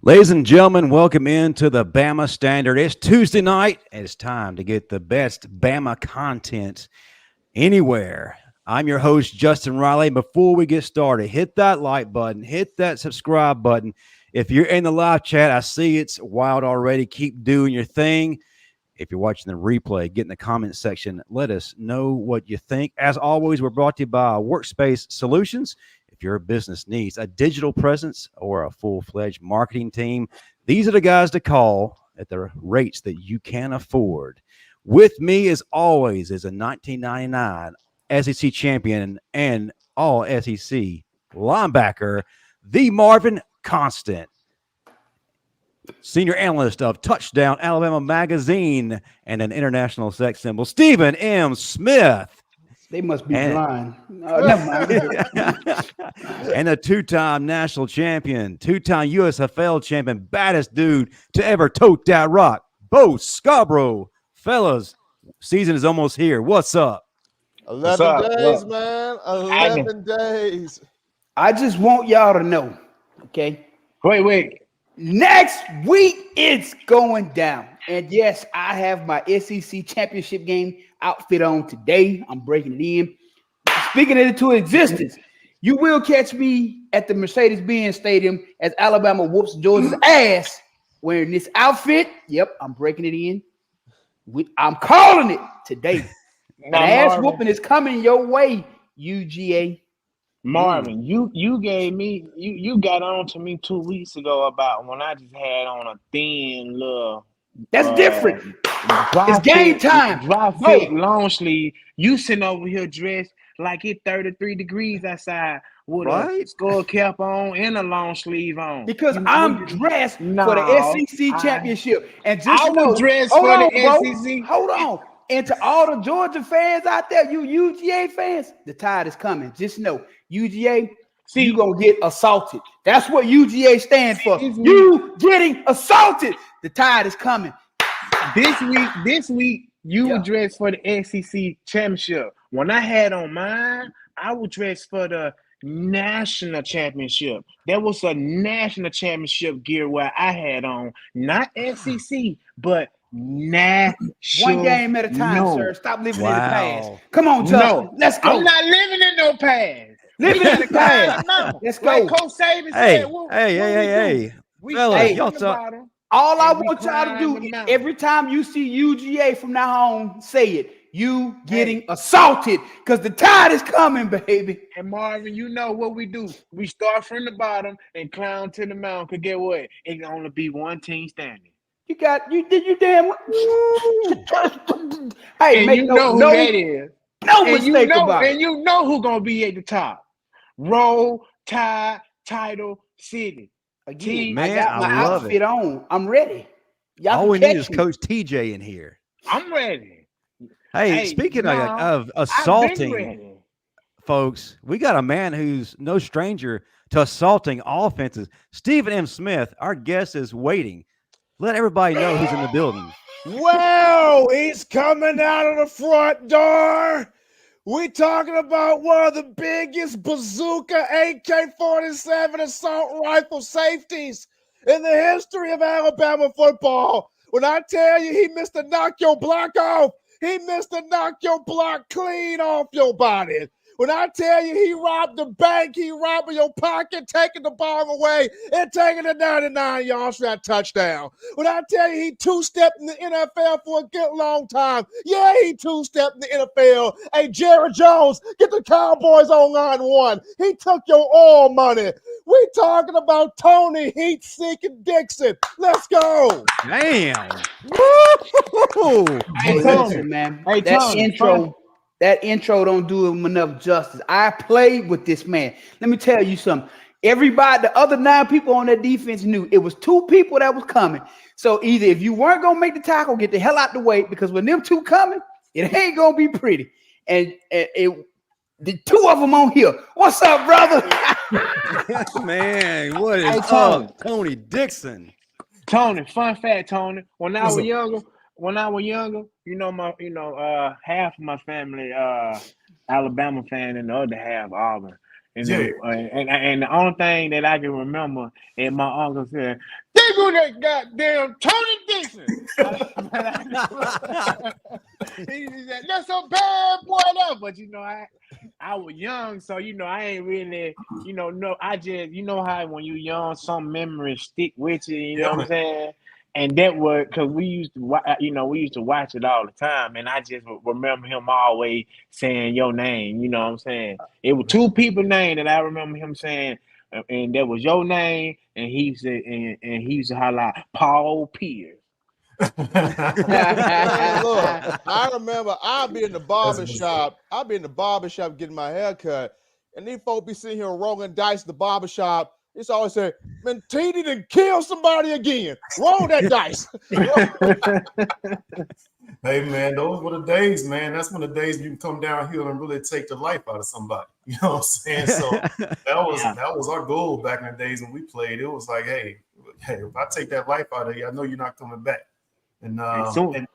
Ladies and gentlemen, welcome into the Bama Standard. It's Tuesday night, and it's time to get the best Bama content anywhere. I'm your host, Justin Riley. Before we get started, hit that like button, hit that subscribe button. If you're in the live chat, I see it's wild already. Keep doing your thing. If you're watching the replay, get in the comment section. Let us know what you think. As always, we're brought to you by Workspace Solutions. If your business needs a digital presence or a full-fledged marketing team, these are the guys to call at the rates that you can afford. With me, as always, is a 1999 SEC champion and all SEC linebacker, the Marvin Constant, senior analyst of Touchdown Alabama Magazine and an international sex symbol, Stephen M. Smith. They must be blind. Never mind. And a two-time national champion, two-time USFL champion, baddest dude to ever tote that rock, Bo Scarborough. Fellas, season is almost here. What's up? 11 days, man. 11 days. I just want y'all to know, okay? Wait. Next week, it's going down. And yes, I have my SEC championship game outfit on today. I'm breaking it in. Speaking it into existence, you will catch me at the Mercedes-Benz Stadium as Alabama whoops Georgia's ass wearing this outfit. Yep, I'm breaking it in. I'm calling it today. Now, ass Marvin, whooping is coming your way, UGA. Marvin, you gave me you got on to me 2 weeks ago about when I just had on a thin little. That's different. It's game time. Dry fit long sleeve. You sitting over here dressed like it's 33 degrees outside with a skull cap on and a long sleeve on. Because I'm dressed for the SEC championship. And just I was dressed for the SEC. Hold on. And to all the Georgia fans out there, you UGA fans, the tide is coming. Just know, UGA, you're going to get assaulted. That's what UGA stands for. You getting assaulted. The tide is coming. This week, you were dressed for the SEC championship. When I had on mine, I was dressed for the national championship. There was a national championship gear where I had on, not SEC, but national. One game at a time, sir. Stop living in the past. Come on, Justin. Let's go. I'm not living in no past. Living in the past. No. Let's go. Like Coach Saban said, hey. Fellas, y'all talk. All I want y'all to do, every time you see UGA from now on, say it. You getting assaulted because the tide is coming, baby. And Marvin, you know what we do. We start from the bottom and climb to the mountain. Because get what? It can only be one team standing. You damn. Hey, and you know who that is. No mistake about it. And you know who's going to be at the top. Roll, Tide, Title, City. Again, man, I got my outfit on. I'm ready. All we need is Coach TJ in here. I'm ready. Hey, speaking of assaulting, folks, we got a man who's no stranger to assaulting offenses. Stephen M. Smith, our guest, is waiting. Let everybody know who's in the building. Well, he's coming out of the front door. We talking about one of the biggest bazooka AK-47 assault rifle safeties in the history of Alabama football. When I tell you he missed to knock your block off, he missed to knock your block clean off your body. When I tell you he robbed the bank, he robbed your pocket, taking the ball away and taking it 99 yards for that touchdown. When I tell you he two-stepped in the NFL for a good long time. Yeah, he two-stepped in the NFL. Hey, Jerry Jones, get the Cowboys on line one. He took your oil money. We talking about Tony Heat-seeking Dixon. Let's go. Damn. Woo! Hey, listen, man. Hey, that intro don't do him enough justice. I played with this man. Let me tell you something. Everybody, the other 9 people on that defense knew it was 2 people that was coming. So either if you weren't going to make the tackle, get the hell out the way, because when them 2 coming, it ain't going to be pretty. And the 2 of them on here. What's up, brother? Man, what is up, Tony Dixon? Tony, fun fact, Tony. When I was younger, half of my family Alabama fan and the other half Auburn. And the only thing that I can remember is my uncle said, nigga that goddamn Tony Dixon. He said, that's a bad boy there. But I was young, so I ain't really, no, I just, how when you young, some memories stick with you, you know what I'm saying? And that was because we used to watch it all the time, and I just remember him always saying your name, you know what I'm saying? It was two people's name that I remember him saying, and that was your name, and he said, and he used to highlight Paul Pierce. Man, look, I remember I'd be in the barbershop getting my hair cut, and these folks be sitting here rolling dice at the barbershop. It's always say, man, TD done kill somebody again. Roll that dice. Hey, man, those were the days, man. That's when the days you can come downhill and really take the life out of somebody. You know what I'm saying? So that was our goal back in the days when we played. It was like, hey, if I take that life out of you, I know you're not coming back. And Marvin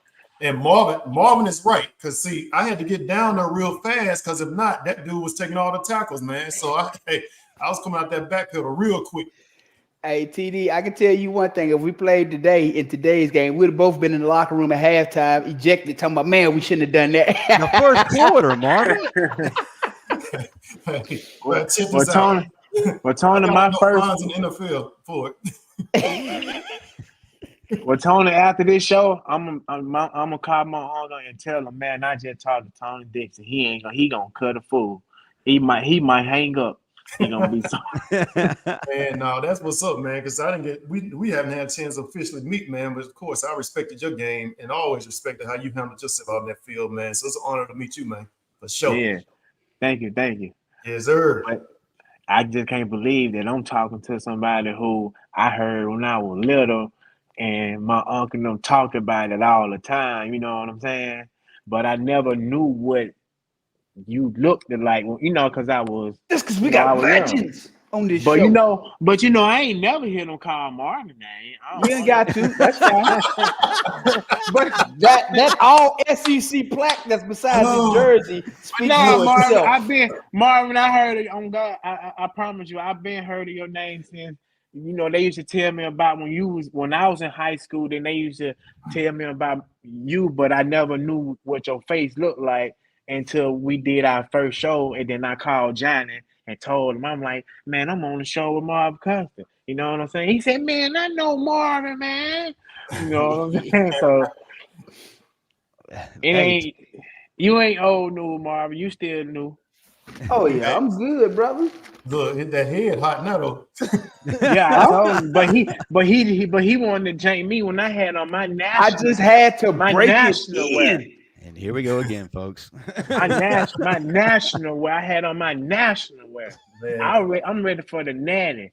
is right, because see, I had to get down there real fast, because if not, that dude was taking all the tackles, man. So I was coming out that backpedal real quick. Hey, TD, I can tell you one thing. If we played today in today's game, we'd have both been in the locker room at halftime, ejected, talking about, man, we shouldn't have done that. The first quarter, Marvin. Tony, my first in the NFL for it. Well, Tony, after this show, I'm gonna call my uncle and tell him, man, I just talked to Tony Dixon. He gonna cut a fool. He might hang up. He gonna be sorry. Man, no, that's what's up, man. Because we haven't had a chance to officially meet, man. But of course, I respected your game and always respected how you handled yourself out in that field, man. So it's an honor to meet you, man. For sure. Yeah, thank you. Yes, sir. But I just can't believe that I'm talking to somebody who I heard when I was little. And my uncle and them talked about it all the time, you know what I'm saying? But I never knew what you looked like, because I was. That's because we got legends on this show. But I ain't never heard them call Marvin name. You ain't got to. That's fine. But that all SEC plaque that's beside the jersey. Marvin, I heard it on God. I promise you, I've been heard of your name since. They used to tell me about when I was in high school, then they used to tell me about you, but I never knew what your face looked like until we did our first show. And then I called Johnny and told him, I'm like, man, I'm on the show with Marvin Custer. You know what I'm saying? He said, man, I know Marvin, man. You know what I'm saying? So you ain't old new, Marvin. You still new. Oh yeah, I'm good, brother. Look, hit that head hot now though. Yeah, I told him, but he wanted to change me when I had on my national. I just had to break it in. And here we go again, folks. my national wear. I had on my national wear. I'm ready for the natty.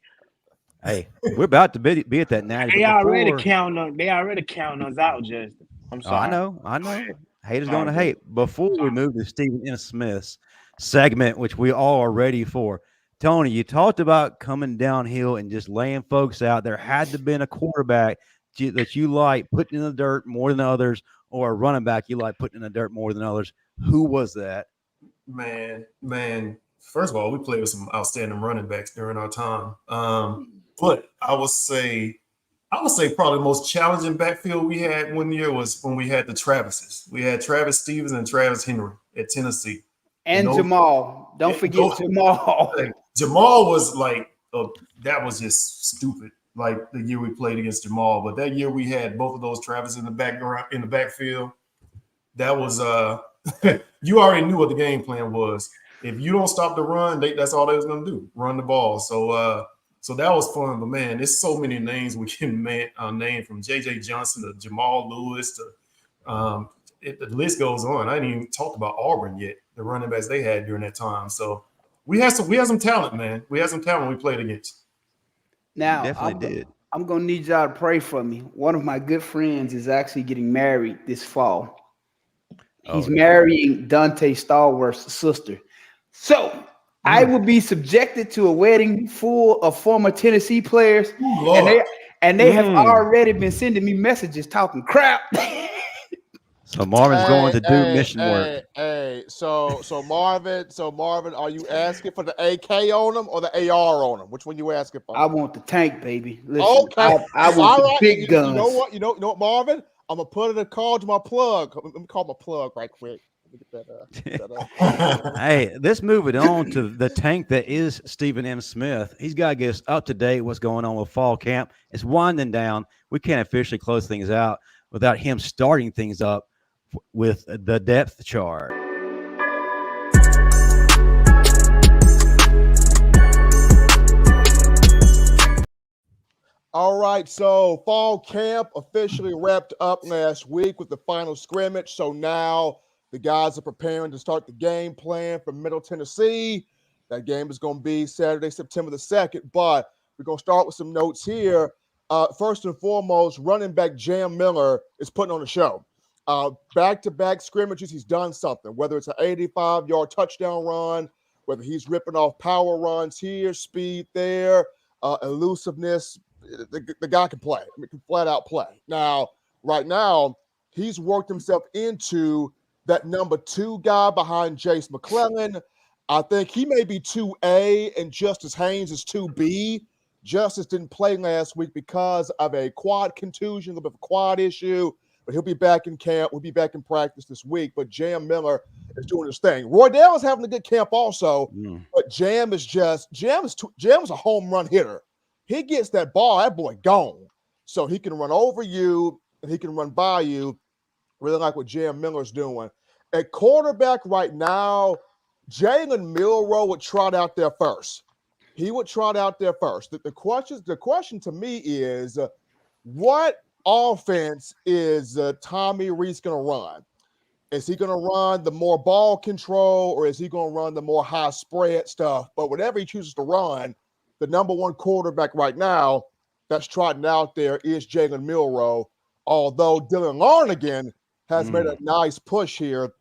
Hey, we're about to be at that natty. They already counting us out, Justin. I'm sorry. I know. Haters going to hate. Before we move to Stephen N. Smith's segment, which we all are ready for, Tony, you talked about coming downhill and just laying folks out. There had to have been a quarterback that you like putting in the dirt more than others, or a running back you like putting in the dirt more than others. Who was that? Man. First of all, we played with some outstanding running backs during our time. But I would say probably the most challenging backfield we had one year was when we had the Travises. We had Travis Stevens and Travis Henry at Tennessee. And Jamal. Don't forget Jamal. Jamal was like, that was just stupid. Like the year we played against Jamal, but that year we had both of those Travis in the backfield. That was you already knew what the game plan was. If you don't stop the run, that's all they was gonna do, run the ball. So that was fun. But man, there's so many names we can name, from J.J. Johnson to Jamal Lewis to the list goes on. I didn't even talk about Auburn yet, the running backs they had during that time. So we had some talent, man. We had some talent we played against. Now, Definitely I'm going to need y'all to pray for me. One of my good friends is actually getting married this fall. He's marrying Dante Stallworth's sister. So I will be subjected to a wedding full of former Tennessee players. And they have already been sending me messages talking crap. So Marvin's going to do mission work. So Marvin, are you asking for the AK on him or the AR on him? Which one you asking for? I want the tank, baby. Listen, okay, I want the big guns. You know what? You know what, Marvin? I'm gonna put in a call to my plug. Let me call my plug right quick. Hey, let's move it on to the tank that is Stephen M. Smith. He's got to get us up to date what's going on with fall camp. It's winding down. We can't officially close things out without him starting things up with the depth chart. All right, so fall camp officially wrapped up last week with the final scrimmage. So now the guys are preparing to start the game plan for Middle Tennessee. That game is going to be Saturday, September the 2nd. But we're going to start with some notes here. First and foremost, running back Jalen Milroe is putting on a show. Back-to-back scrimmages, he's done something, whether it's an 85-yard touchdown run, whether he's ripping off power runs here, speed there, elusiveness. The guy can play. I mean, can flat out play. Now, right now, he's worked himself into that number 2 guy behind Jace McClellan. I think he may be 2A and Justice Haynes is 2B. Justice didn't play last week because of a quad contusion, a little bit of a quad issue, but he'll be back in camp. We'll be back in practice this week. But Jalen Milroe is doing his thing. Roydell is having a good camp also, but Jam is a home run hitter. He gets that ball, that boy gone. So he can run over you and he can run by you. Really like what Jalen Milroe's doing. At quarterback right now, Jalen Milroe would trot out there first. He would trot out there first. The question to me is, what offense is Tommy Rees going to run? Is he going to run the more ball control or is he going to run the more high spread stuff? But whatever he chooses to run, the number 1 quarterback right now that's trotting out there is Jalen Milroe, although Dylan Lonergan has made a nice push here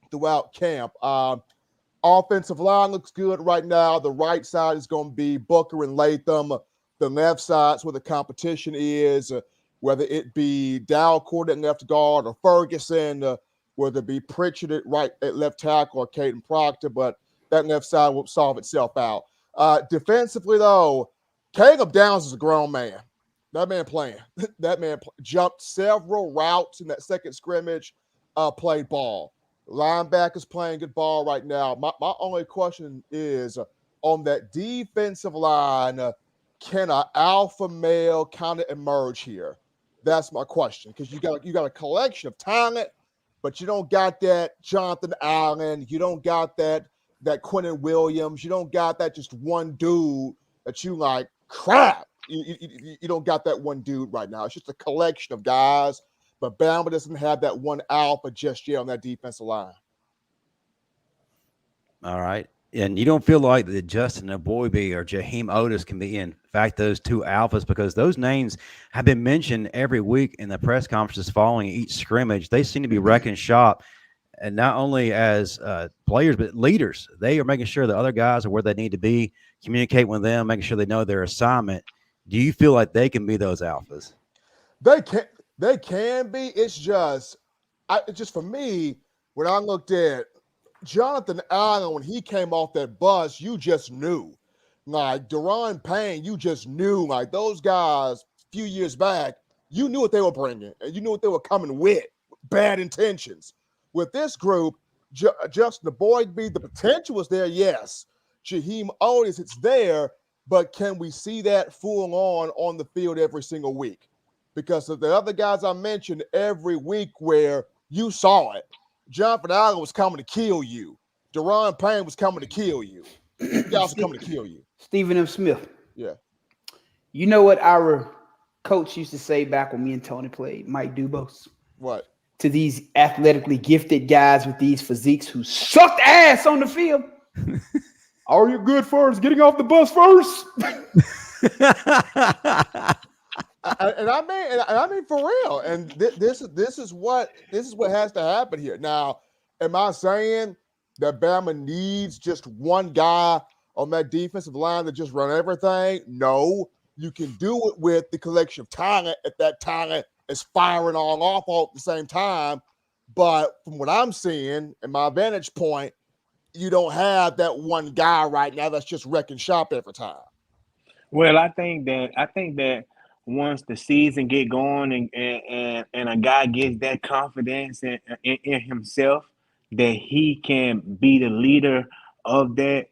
throughout camp. Offensive line looks good right now. The right side is going to be Buchner and Latham. The left side's where the competition is, whether it be Dalcourt at left guard or Ferguson, whether it be Pritchard at left tackle or Caden Proctor, but that left side will solve itself out. Defensively, though, Caleb Downs is a grown man. That man playing. That man jumped several routes in that second scrimmage, played ball. Linebackers playing good ball right now. My only question is on that defensive line, can an alpha male kind of emerge here? That's my question, because you got a collection of talent, but you don't got that Jonathan Allen. You don't got that Quentin Williams. You don't got that just one dude that you like, crap. You don't got that one dude right now. It's just a collection of guys, but Bama doesn't have that one alpha just yet on that defensive line. All right. And you don't feel like that Justin Aboybe or Jaheim Otis can be in fact those 2 alphas, because those names have been mentioned every week in the press conferences following each scrimmage. They seem to be wrecking shop, and not only as players, but leaders. They are making sure the other guys are where they need to be, communicate with them, making sure they know their assignment. Do you feel like they can be those alphas? They can be. It's just for me, when I looked at Jonathan Allen, when he came off that bus, you just knew. Like Deron Payne, you just knew. Like those guys a few years back, you knew what they were bringing, and you knew what they were coming with, bad intentions. With this group, Justin Aboybe, the potential is there, yes. Jaheim Otis, it's there, but can we see that full on the field every single week? Because of the other guys I mentioned every week where you saw it. Jonathan Allen was coming to kill you. Deron Payne was coming to kill you. These guys are coming to kill you. Stephen M. Smith. Yeah. You know what our coach used to say back when me and Tony played, Mike Dubose? What? To these athletically gifted guys with these physiques who sucked ass on the field. Are you good first? Getting off the bus first? And I mean for real. And this is what has to happen here. Now, am I saying that Bama needs just one guy on that defensive line to just run everything? No. You can do it with the collection of talent if that talent is firing all at the same time. But from what I'm seeing and my vantage point, you don't have that one guy right now that's just wrecking shop every time. Well, I think that once the season get going and a guy gets that confidence in himself that he can be the leader of that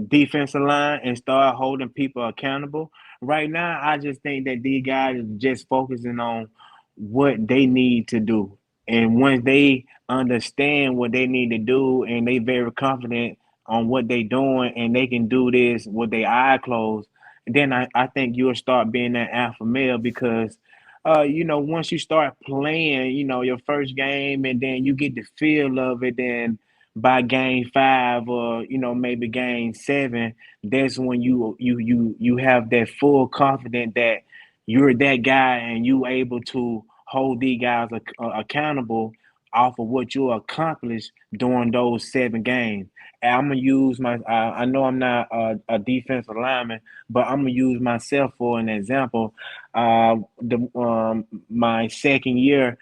defensive line and start holding people accountable. Right now, I just think that these guys are just focusing on what they need to do. And once they understand what they need to do and they very confident on what they doing and they can do this with their eye closed, then I think you'll start being that alpha male because once you start playing, your first game and then you get the feel of it, then by game 5 or maybe game 7, that's when you have that full confidence that you're that guy and you able to hold these guys accountable off of what you accomplished during those 7 games. And I'm gonna use my. I know I'm not a defensive lineman, but I'm gonna use myself for an example. The My second year,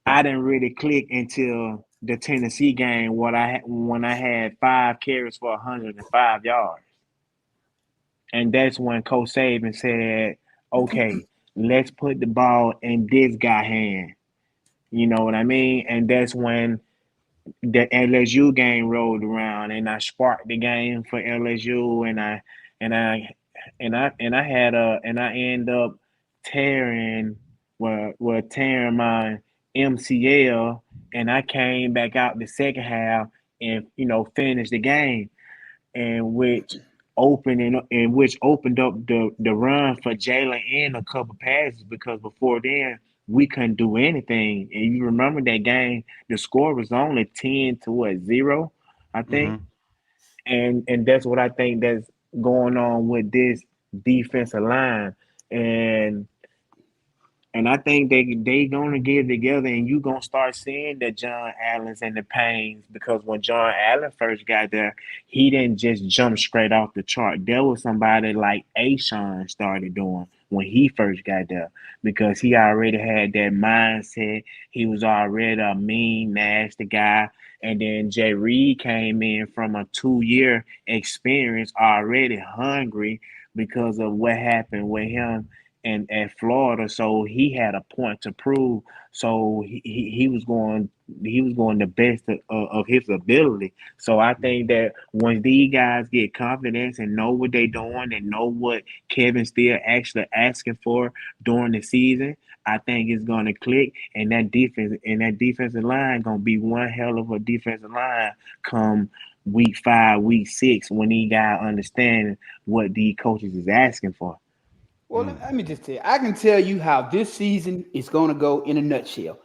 I didn't really click until the Tennessee game. When I had 5 carries for 105 yards, and that's when Coach Saban said, "Okay, let's put the ball in this guy hand." You know what I mean? And that's when the LSU game rolled around, and I sparked the game for LSU, and I and I end up tearing tearing my MCL, and I came back out the second half and finished the game, and which opened up the run for Jalen and a couple passes because before then we couldn't do anything. And you remember that game, the score was only 10-0, I think. Mm-hmm. And that's what I think that's going on with this defensive line. And I think they gonna get together, and you gonna start seeing the John Allens and the Paynes because when John Allen first got there, he didn't just jump straight off the chart. There was somebody like Ashawn started doing when he first got there because he already had that mindset. He was already a mean, nasty guy. And then Jay Reed came in from a 2-year experience already hungry because of what happened with him and at Florida, so he had a point to prove. So he was going the best of his ability. So I think that once these guys get confidence and know what they're doing and know what Kevin Steele actually asking for during the season, I think it's going to click, and that defensive line going to be one hell of a defensive line come week 5, week 6 when these guys understand what the coaches is asking for. Well, let me just tell you, I can tell you how this season is going to go in a nutshell.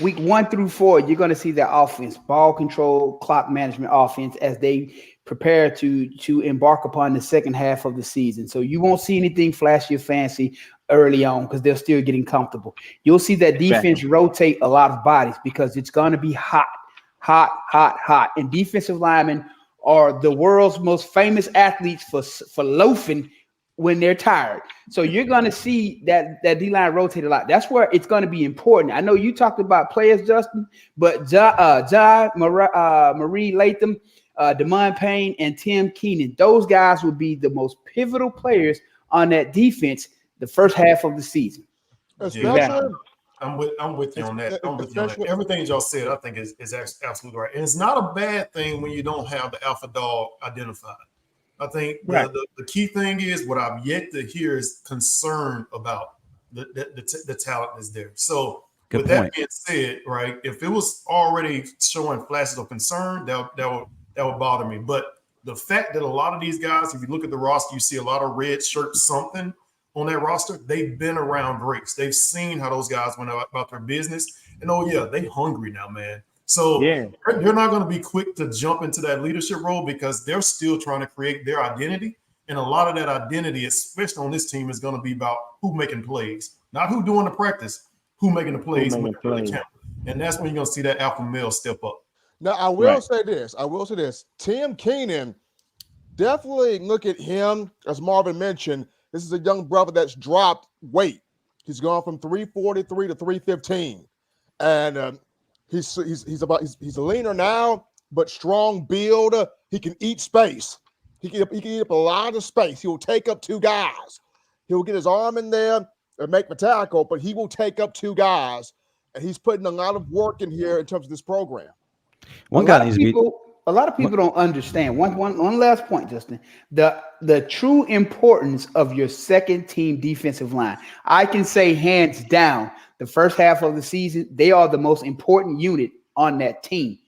Week 1 through 4, you're going to see their offense, ball control, clock management offense as they prepare to embark upon the second half of the season. So you won't see anything flashy or fancy early on because they're still getting comfortable. You'll see that defense rotate a lot of bodies because it's going to be hot. And defensive linemen are the world's most famous athletes for loafing when they're tired. So you're going to see that D-line rotate a lot. That's where it's going to be important. I know you talked about players, Justin, but Marie Latham, Damon Payne, and Tim Keenan, those guys will be the most pivotal players on that defense the first half of the season. Especially, I'm with you on that. I'm with you on that. Everything y'all said, I think is absolutely right. And it's not a bad thing when you don't have the alpha dog identified. I think the key thing is what I've yet to hear is concern about the talent that's there. So with that being said, right, if it was already showing flashes of concern, that would bother me. But the fact that a lot of these guys, if you look at the roster, you see a lot of red shirt something on that roster. They've been around breaks. They've seen how those guys went about their business. And they hungry now, man. So they're not going to be quick to jump into that leadership role because they're still trying to create their identity. And a lot of that identity, especially on this team, is going to be about who making plays, not who doing the practice, who making the plays. And that's when you're going to see that alpha male step up. Now, I will say this. Tim Keenan, definitely look at him. As Marvin mentioned, this is a young brother that's dropped weight. He's gone from 343 to 315. And He's a leaner now, but strong build. He can eat space. He can eat up a lot of space. He will take up 2 guys. He'll get his arm in there and make the tackle, but he will take up 2 guys. And he's putting a lot of work in here in terms of this program. A lot of people don't understand. One last point, Justin. The true importance of your second team defensive line. I can say hands down, the first half of the season, they are the most important unit on that team.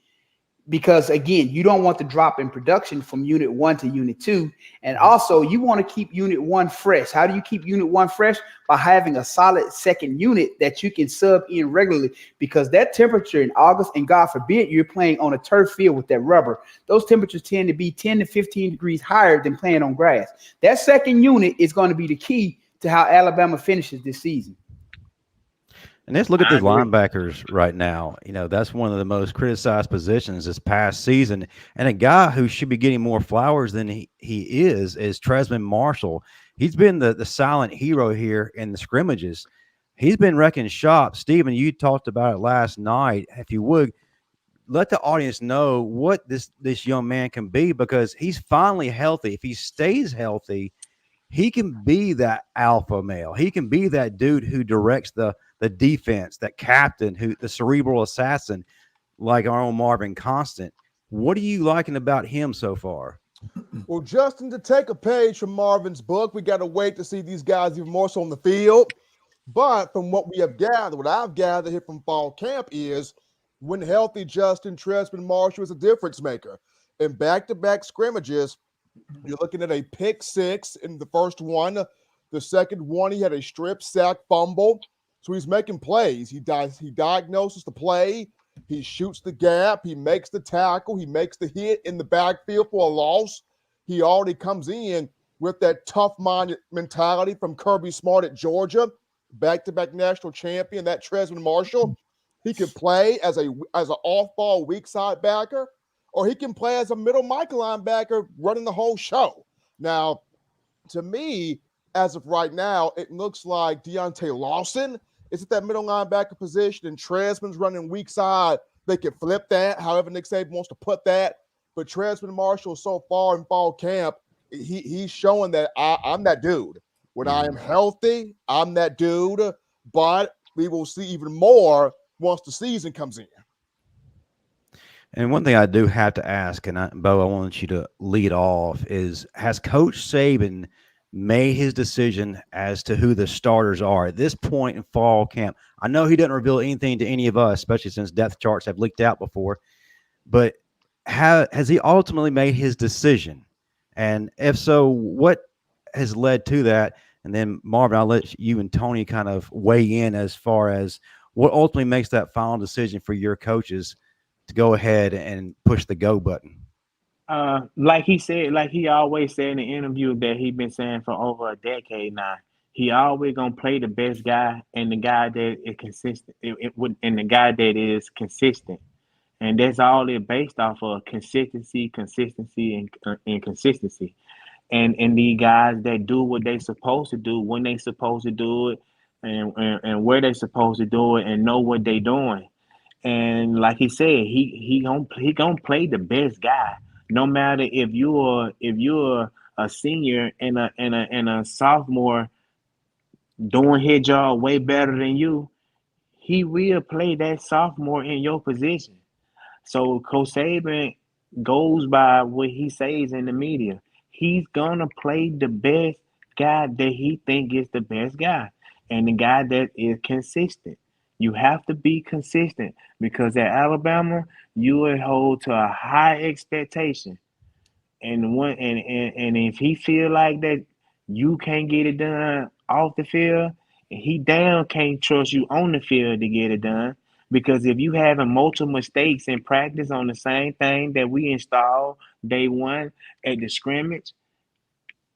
Because again, you don't want to drop in production from unit 1 to unit 2. And also you want to keep unit 1 fresh. How do you keep unit 1 fresh? By having a solid second unit that you can sub in regularly, because that temperature in August, and God forbid you're playing on a turf field with that rubber, those temperatures tend to be 10 to 15 degrees higher than playing on grass. That second unit is going to be the key to how Alabama finishes this season. And let's look at the linebackers right now. You know, that's one of the most criticized positions this past season. And a guy who should be getting more flowers than he is Tresman Marshall. He's been the silent hero here in the scrimmages. He's been wrecking shop. Stephen, you talked about it last night. If you would, let the audience know what this young man can be, because he's finally healthy. If he stays healthy, he can be that alpha male. He can be that dude who directs the defense, that captain, who the cerebral assassin, like our own Marvin Constant. What are you liking about him so far? Well, Justin, to take a page from Marvin's book, we got to wait to see these guys even more so on the field. But from what we have gathered, what I've gathered here from fall camp is, when healthy, Justin Tresman Marshall is a difference maker. In back-to-back scrimmages, you're looking at a pick 6 in the first one. The second one, he had a strip sack fumble. So he's making plays. He diagnoses the play. He shoots the gap. He makes the tackle. He makes the hit in the backfield for a loss. He already comes in with that tough-minded mentality from Kirby Smart at Georgia, back-to-back national champion, that Tresman Marshall. He can play as an off-ball weak side backer, or he can play as a middle Michael linebacker running the whole show. Now, to me, as of right now, it looks like Deontay Lawson is at that middle linebacker position, and Tresman's running weak side. They can flip that, however Nick Saban wants to put that. But Tresman Marshall, so far in fall camp, he's showing that I'm that dude. When I am healthy, I'm that dude. But we will see even more once the season comes in. And one thing I do have to ask, and Bo, I want you to lead off, is has Coach Saban made his decision as to who the starters are at this point in fall camp? I know he doesn't reveal anything to any of us, especially since depth charts have leaked out before, but has he ultimately made his decision? And if so, what has led to that? And then Marvin, I'll let you and Tony kind of weigh in as far as what ultimately makes that final decision for your coaches to go ahead and push the go button. Like he said, like he always said in the interview that he's been saying for over a decade now, he always gonna play the best guy and the guy that is consistent. And the guy that is consistent, and that's all it based off of: consistency, and consistency. And the guys that do what they supposed to do when they supposed to do it, and where they supposed to do it, and know what they doing. And like he said, he gonna play the best guy. No matter if you're a senior and a sophomore doing his job way better than you, he will play that sophomore in your position. So Coach Saban goes by what he says in the media. He's gonna play the best guy that he think is the best guy, and the guy that is consistent. You have to be consistent, because at Alabama, you will hold to a high expectation. And if he feel like that you can't get it done off the field, he damn can't trust you on the field to get it done. Because if you having multiple mistakes in practice on the same thing that we installed day one at the scrimmage,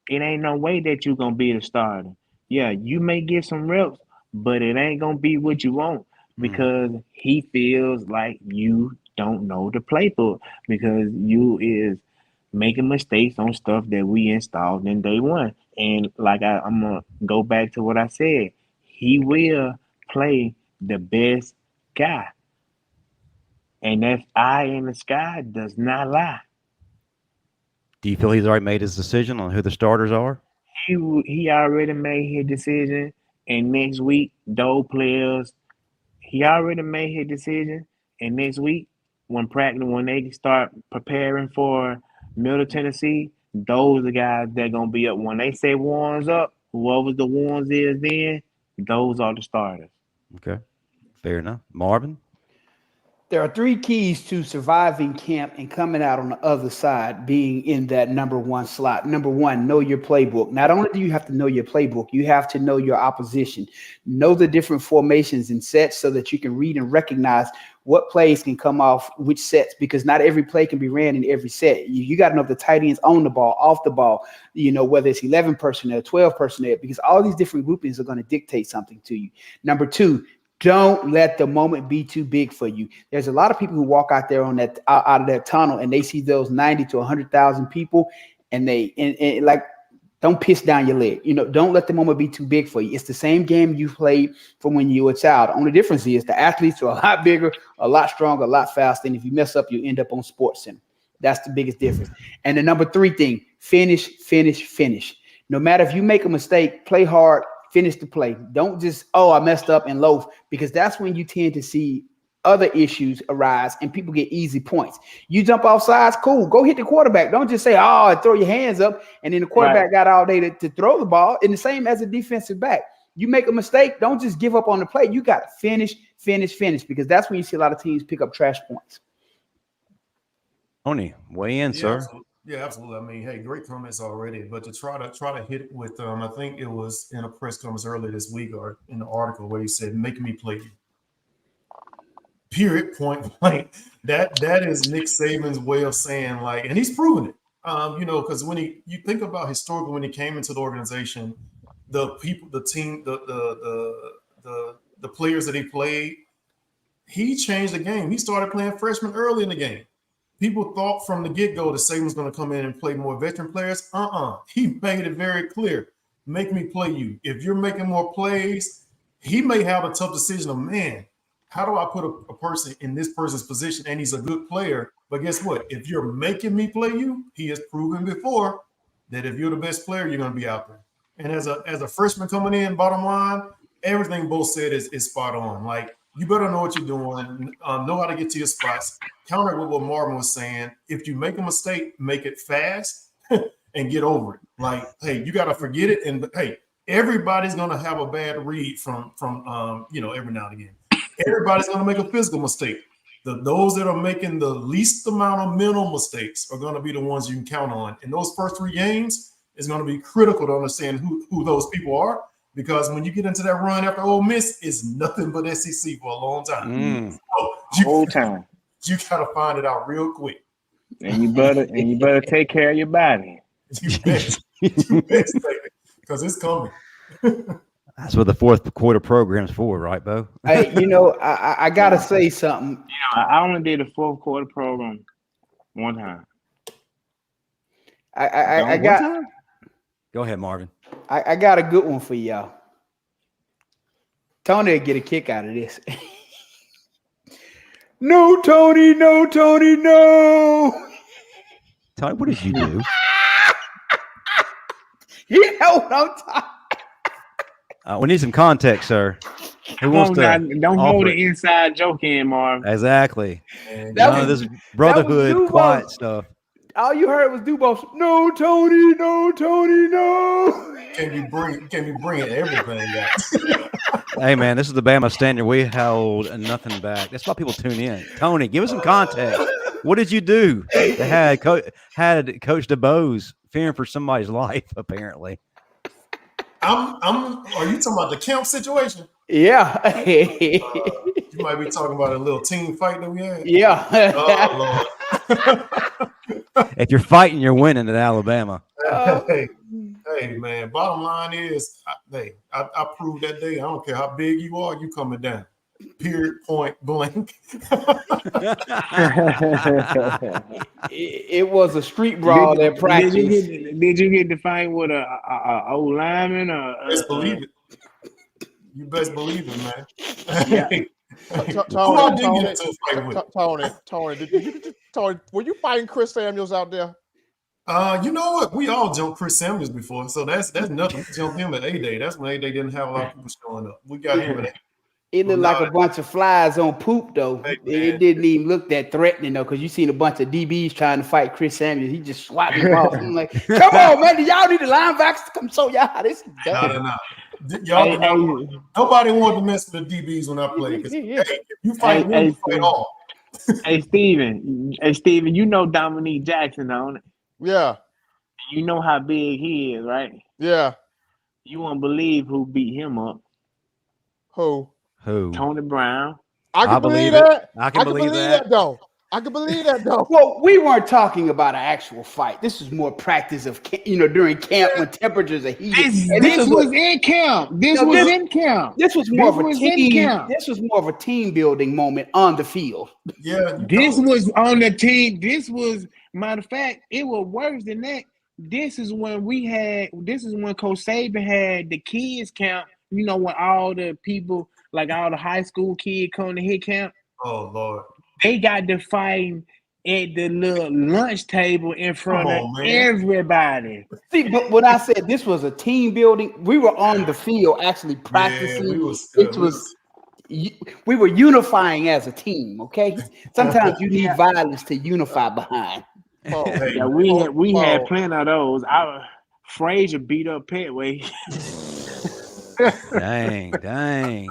it ain't no way that you're gonna be the starter. Yeah, you may get some reps, but it ain't gonna be what you want, because he feels like you don't know the playbook, because you is making mistakes on stuff that we installed in day one. And like I'm gonna go back to what I said. He will play the best guy. And that eye in the sky does not lie. Do you feel he's already made his decision on who the starters are? He already made his decision, and next week, those players, he already made his decision, and next week, when they start preparing for Middle Tennessee, those are the guys that are gonna be up. When they say ones up, whoever the ones is then, those are the starters. Okay, fair enough. Marvin? There are 3 keys to surviving camp and coming out on the other side, being in that number 1 slot. Number 1, know your playbook. Not only do you have to know your playbook, you have to know your opposition. Know the different formations and sets so that you can read and recognize what plays can come off which sets, because not every play can be ran in every set. You got to know if the tight ends on the ball, off the ball, whether it's 11 personnel, 12 personnel, because all these different groupings are going to dictate something to you. Number 2, don't let the moment be too big for you. There's a lot of people who walk out there on out of that tunnel and they see those 90 to 100,000 people, and don't piss down your leg. Don't let the moment be too big for you. It's the same game you played from when you were a child. The only difference is the athletes are a lot bigger, a lot stronger, a lot faster. And if you mess up, you end up on SportsCenter. That's the biggest difference. And the number 3 thing, finish. No matter if you make a mistake, play hard. Finish the play. Don't just, I messed up and loaf, because that's when you tend to see other issues arise and people get easy points. You jump off sides, cool. Go hit the quarterback. Don't just say, throw your hands up, and then the quarterback got all day to throw the ball. And the same as a defensive back. You make a mistake, don't just give up on the play. You got to finish, because that's when you see a lot of teams pick up trash points. Tony, weigh in, sir. Absolutely. Yeah, absolutely. I mean, hey, great comments already. But to try to hit it with, I think it was in a press conference earlier this week or in the article where he said, "Make me play you." Period. Point blank. That is Nick Saban's way of saying, and he's proven it. Because when you think about historically when he came into the organization, the people, the team, the players that he played, he changed the game. He started playing freshmen early in the game. People thought from the get-go that Saban's going to come in and play more veteran players. He made it very clear. Make me play you. If you're making more plays, he may have a tough decision of, man, how do I put a person in this person's position? And he's a good player. But guess what? If you're making me play you, he has proven before that if you're the best player, you're going to be out there. And as a freshman coming in, bottom line, everything both said is spot on. You better know what you're doing, know how to get to your spots. Counter with what Marvin was saying. If you make a mistake, make it fast and get over it. Hey, you got to forget it. And hey, everybody's going to have a bad read from every now and again. Everybody's going to make a physical mistake. Those that are making the least amount of mental mistakes are going to be the ones you can count on. And those first 3 games is going to be critical to understand who those people are. Because when you get into that run after Ole Miss, it's nothing but SEC for a long time. Whole time. You gotta find it out real quick. And you better take care of your body. You best because it's coming. That's what the fourth quarter program's for, right, Bo? Hey, I gotta say something. I only did a fourth quarter program one time. Go ahead, Marvin. I got a good one for y'all. Tony will get a kick out of this. No, Tony, no. Tony, what did you do? You know what I'm talking. We need some context, sir. Who wants to don't hold the inside joke in, Marv. Exactly. None of this brotherhood quiet stuff. All you heard was Dubois. No, Tony, no. Can you bring everything back? Hey, man, this is the Bama Standard. We hold nothing back. That's why people tune in. Tony, give us some context. What did you do that had Coach DeBose fearing for somebody's life, apparently? Are you talking about the camp situation? Yeah. You might be talking about a little team fight that we had. Yeah. Oh, Lord. If you're fighting, you're winning at Alabama. Hey, man, bottom line is, I proved that day. I don't care how big you are, you coming down. Period, point blank. It was a street brawl at practice. Did you get to fight with a old lineman? Best believe it. You best believe it, man. Tony, were you fighting Chris Samuels out there? You know what? We all jumped Chris Samuels before, so that's nothing. We jumped him at A-Day. That's when A-Day didn't have a lot of people showing up. We got him at It looked like a bunch of flies on poop, though. It didn't even look that threatening, though, because you seen a bunch of DBs trying to fight Chris Samuels. He just swatted him off. I'm like, come on, man. Do y'all need the linebackers to come show y'all how this is done? No. Nobody wanted to mess with the DBs when I played. If you fight one, you fight all. Hey, Steven, you know Dominique Jackson, don't it? Yeah. You know how big he is, right? Yeah. You won't believe who beat him up. Who? Tony Brown. I can believe that. I can believe that, though. I can believe that, though. Well, we weren't talking about an actual fight. This was more practice of, during camp when temperatures are heated. This was in camp. This was more of a team. This was more of a team building moment on the field. Yeah. This was on the team. This was, matter of fact, it was worse than that. This is when Coach Saban had the kids camp. When all the people, like all the high school kids come to his camp. Oh, Lord. They got to fight at the little lunch table in front of everybody. See, but when I said this was a team building, we were on the field actually practicing. We were unifying as a team, okay? Sometimes you need violence to unify behind. Yeah, we had plenty of those. Frazier beat up Petway. Dang.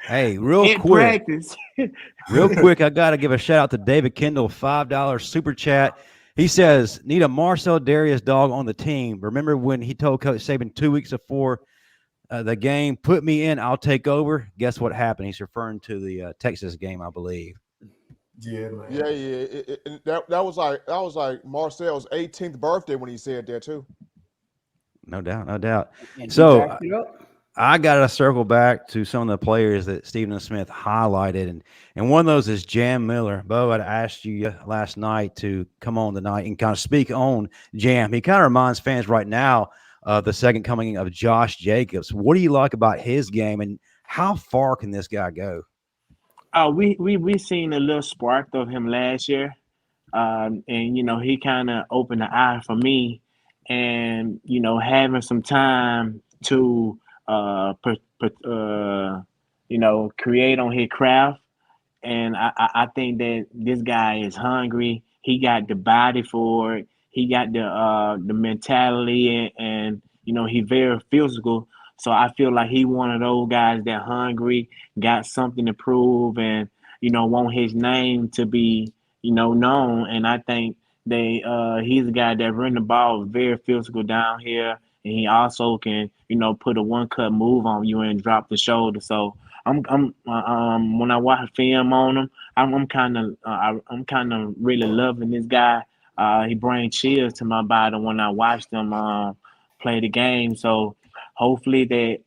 Hey, real quick, I got to give a shout out to David Kendall, $5 super chat. He says, need a Marcel Darius dog on the team. Remember when he told Coach Saban 2 weeks before the game, put me in, I'll take over. Guess what happened? He's referring to the Texas game, I believe. Yeah, man. Yeah. That was like Marcel's 18th birthday when he said that too. No doubt. So I got to circle back to some of the players that Stephen Smith highlighted, and one of those is Jam Miller. Bo, I'd asked you last night to come on tonight and kind of speak on Jam. He kind of reminds fans right now of the second coming of Josh Jacobs. What do you like about his game, and how far can this guy go? We seen a little spark of him last year, and he kind of opened the eye for me. And having some time to create on his craft, and I think that this guy is hungry. He got the body for it. He got the mentality, and he's very physical. So I feel like he one of those guys that hungry, got something to prove, and want his name to be known. And I think he's a guy that run the ball very physical down here, and he also can put a one-cut move on you and drop the shoulder. So I'm when I watch film on him, I'm kind of really loving this guy. He brings chills to my body when I watch him play the game. So hopefully that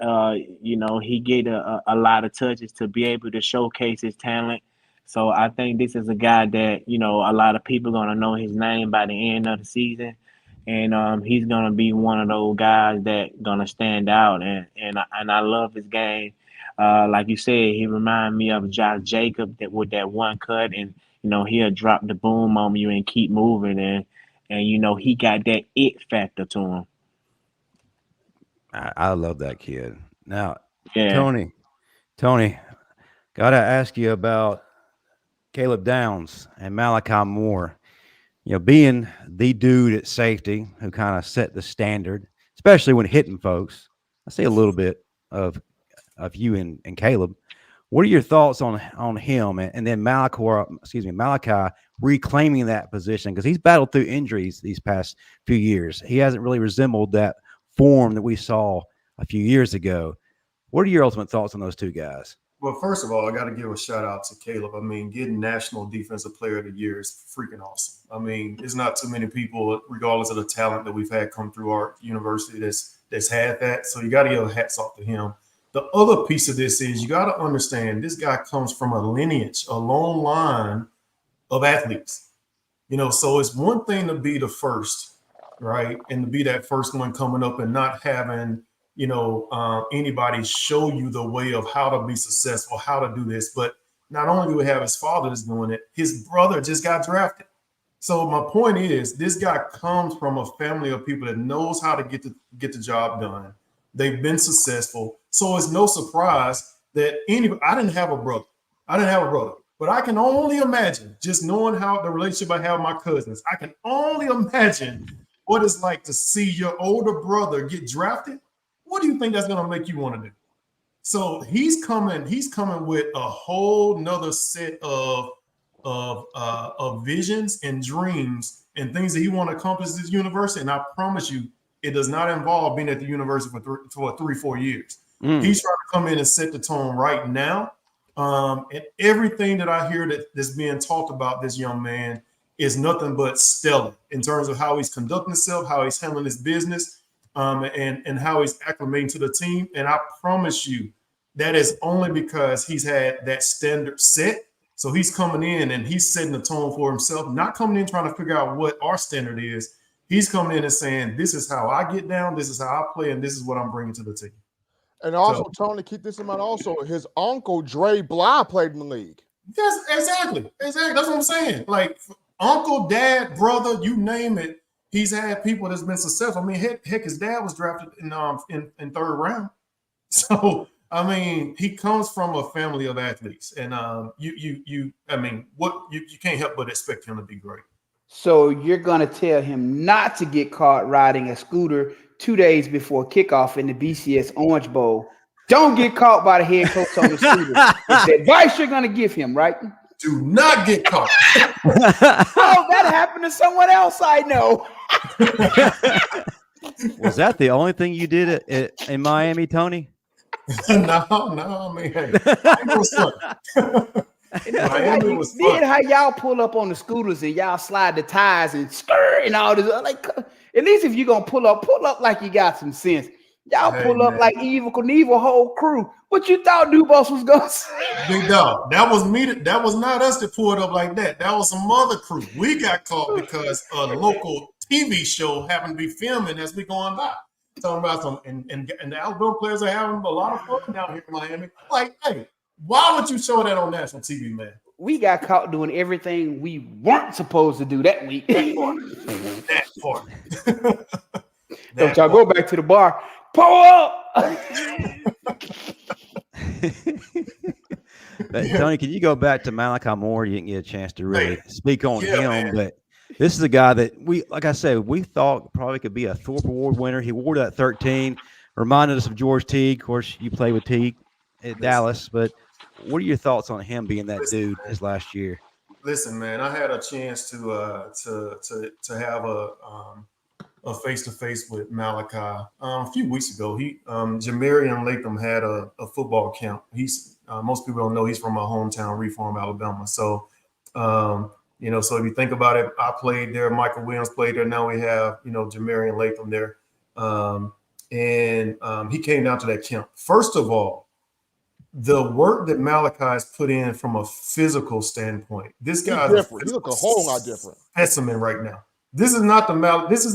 he get a lot of touches to be able to showcase his talent. So I think this is a guy that, a lot of people are going to know his name by the end of the season. And he's going to be one of those guys that going to stand out. And I love his game. Like you said, he reminds me of Josh Jacobs with that one cut. And, he'll drop the boom on you and keep moving. And he got that it factor to him. I love that kid. Now, yeah. Tony, got to ask you about Caleb Downs and Malachi Moore, being the dude at safety who kind of set the standard, especially when hitting folks. I see a little bit of you and Caleb. What are your thoughts on him and then Malachi reclaiming that position? Because he's battled through injuries these past few years. He hasn't really resembled that form that we saw a few years ago. What are your ultimate thoughts on those two guys? Well, first of all, I got to give a shout out to Caleb. I mean, getting National Defensive Player of the Year is freaking awesome. I mean, there's not too many people, regardless of the talent that we've had come through our university, that's had that. So you got to give hats off to him. The other piece of this is you got to understand this guy comes from a lineage, a long line of athletes. So it's one thing to be the first, right, and to be that first one coming up and not having anybody show you the way of how to be successful, how to do this. But not only do we have his father that's doing it, his brother just got drafted. So my point is, this guy comes from a family of people that knows how to get the job done. They've been successful. So it's no surprise that I didn't have a brother. But I can only imagine, just knowing how the relationship I have with my cousins, I can only imagine what it's like to see your older brother get drafted. What do you think that's going to make you want to do? So he's coming with a whole nother set of visions and dreams and things that he want to accomplish at this university. And I promise you, it does not involve being at the university for 3-4 years. He's trying to come in and set the tone right now. And everything that I hear that's being talked about this young man is nothing but stellar in terms of how he's conducting himself, how he's handling his business, and how he's acclimating to the team. And I promise you, that is only because he's had that standard set. So he's coming in and he's setting the tone for himself, not coming in trying to figure out what our standard is. He's coming in and saying, this is how I get down, this is how I play, and this is what I'm bringing to the team. And also, Tony, keep this in mind also, his uncle, Dre Bly, played in the league. Yes, exactly. That's what I'm saying. Like, uncle, dad, brother, you name it, he's had people that's been successful. I mean, heck, his dad was drafted in third round. So, I mean, he comes from a family of athletes. And you can't help but expect him to be great. So you're going to tell him not to get caught riding a scooter 2 days before kickoff in the BCS Orange Bowl. Don't get caught by the head coach on the scooter. It's the advice you're going to give him, right? Do not get caught. Oh, that happened to someone else I know. Was that the only thing you did in Miami, Tony? No, I mean, hey, it was fun. Miami was fun. How y'all pull up on the scooters and y'all slide the tires and skirt and all this. Like, at least if you're gonna pull up like you got some sense. Y'all pull up like Evil Knievel whole crew. What you thought Dubos was gonna say? Big dog. That was me. That was not us that pulled up like that. That was some other crew. We got caught because a local TV show happened to be filming as we going by. Talking about some and the Alabama players are having a lot of fun down here in Miami. Like, hey, why would you show that on national TV, man? We got caught doing everything we weren't supposed to do that week. That part. Don't y'all go back to the bar. Pull up. Tony, can you go back to Malachi Moore? You didn't get a chance to really speak on him, man. But this is a guy that we thought probably could be a Thorpe Award winner. He wore that 13, reminded us of George Teague. Of course, you played with Teague at Dallas, but what are your thoughts on him being that dude his last year? Listen, man, I had a chance to have a face-to-face with Malachi a few weeks ago. Jamarian Latham had a football camp. He's most people don't know he's from my hometown, Reform, Alabama. So so if you think about it, I played there. Michael Williams played there. Now we have Jamarian Latham there, and he came down to that camp. First of all, the work that Malachi has put in from a physical standpoint, this guy is different. He look a whole lot different. Specimen right now. This is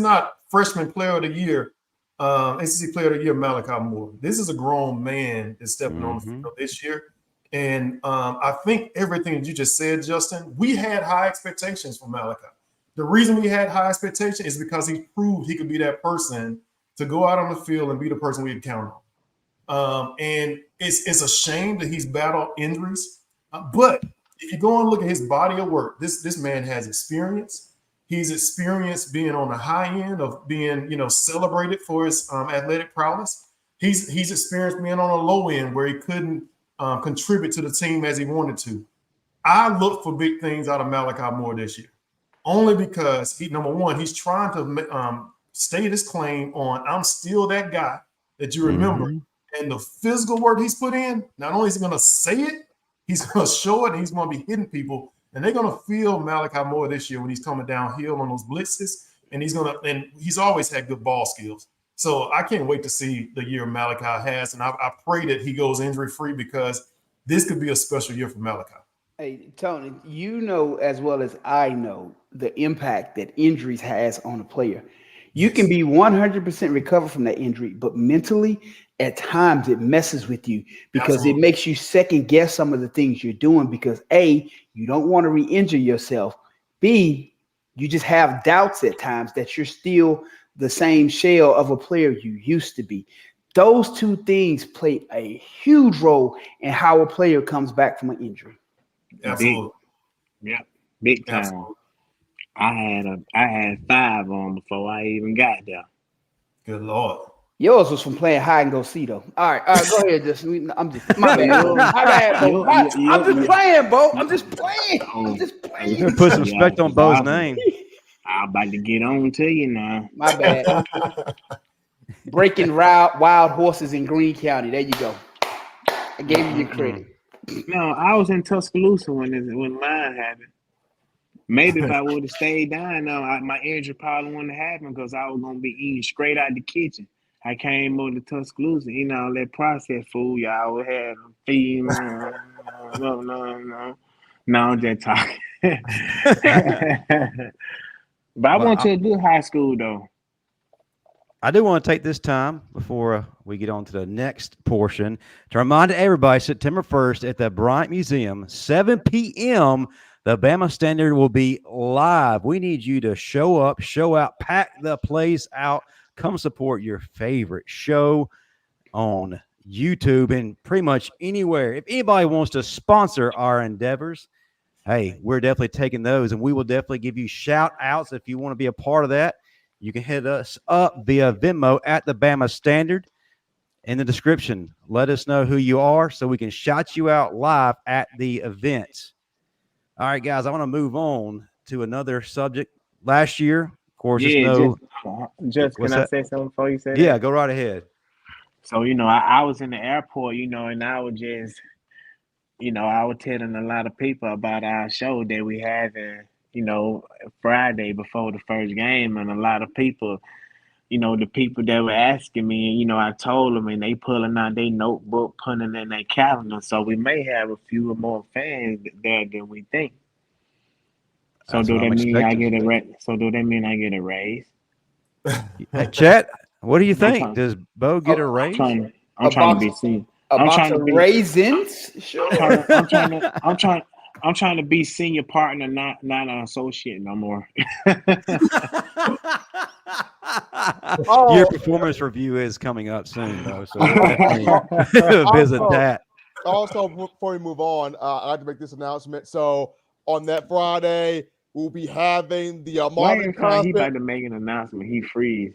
not freshman player of the year, ACC player of the year, Malachi Moore. This is a grown man that's stepping on the field this year. And I think everything that you just said, Justin, we had high expectations for Malachi. The reason we had high expectations is because he proved he could be that person to go out on the field and be the person we could count on. And it's a shame that he's battled injuries. But if you go and look at his body of work, this man has experience. He's experienced being on the high end of being, celebrated for his athletic prowess. He's experienced being on a low end where he couldn't contribute to the team as he wanted to. I look for big things out of Malachi Moore this year, only because number one, he's trying to state his claim on I'm still that guy that you remember. And the physical work he's put in, not only is he going to say it, he's going to show it, and he's going to be hitting people. And they're going to feel Malachi Moore this year when he's coming downhill on those blitzes. And he's always had good ball skills. So I can't wait to see the year Malachi has. And I pray that he goes injury-free because this could be a special year for Malachi. Hey, Tony, you know as well as I know the impact that injuries has on a player. You can be 100% recovered from that injury, but mentally, at times it messes with you because it makes you second guess some of the things you're doing because A, you don't want to re-injure yourself. B, you just have doubts at times that you're still the same shell of a player you used to be. Those two things play a huge role in how a player comes back from an injury. Absolutely. Big time. Absolutely. I had 5 on before I even got there. Good Lord. Yours was from playing hide and go see though. All right, go ahead. I'm just my bad, Bo. I'm just playing, Bo. I'm just playing. Put some respect on Bo's name. I'm about to get on to you now. My bad. Breaking wild horses in Greene County. There you go. I gave you your credit. No, I was in Tuscaloosa when mine happened. Maybe if I would have stayed down, my injury probably wouldn't have happened because I was gonna be eating straight out the kitchen. I came over to Tuscaloosa, all that processed food y'all would have them feed. No, I'm just talking. But I went to a good high school though. I do want to take this time before we get on to the next portion to remind everybody September 1st at the Bryant Museum, 7 p.m., the Bama Standard will be live. We need you to show up, show out, pack the place out, come support your favorite show on YouTube and pretty much anywhere. If anybody wants to sponsor our endeavors, hey, we're definitely taking those, and we will definitely give you shout outs if you want to be a part of that. You can hit us up via Venmo at the Bama Standard. In the description, let us know who you are so we can shout you out live at the event. All right, guys, I want to move on to another subject. Last year, of course, can I say something before you say that? Yeah, go right ahead. So, I was in the airport, and I was just, I was telling a lot of people about our show that we have Friday before the first game, and a lot of people, the people that were asking me, I told them, and they pulling out their notebook, putting in their calendar. So we may have a few more fans there than we think. So That's do that mean I get a raise? Hey, Chet, what do you think? Does Bo get a raise? I'm trying to be seen. I'm trying to be raisins. Sure. I'm trying to be senior partner, not an associate no more. Your performance review is coming up soon, though, so we'll definitely visit that. Also, before we move on, I'd like to make this announcement. So on that Friday, we'll be having the Marvin Constant. He about to make an announcement. He freeze.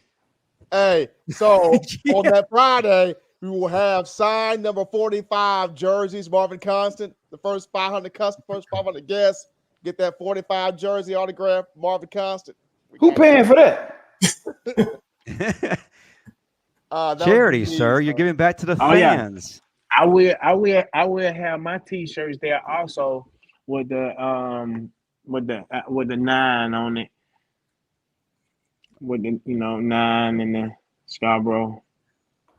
Hey, so on that Friday, we will have signed number 45 jerseys, Marvin Constant. The first 500 guests get that 45 jersey autograph, Marvin Constant. Who paying for that? Charity, sir. You're giving back to the fans. Yeah. I will have my t-shirts there also with the 9 on it. With the 9 and the Scarborough,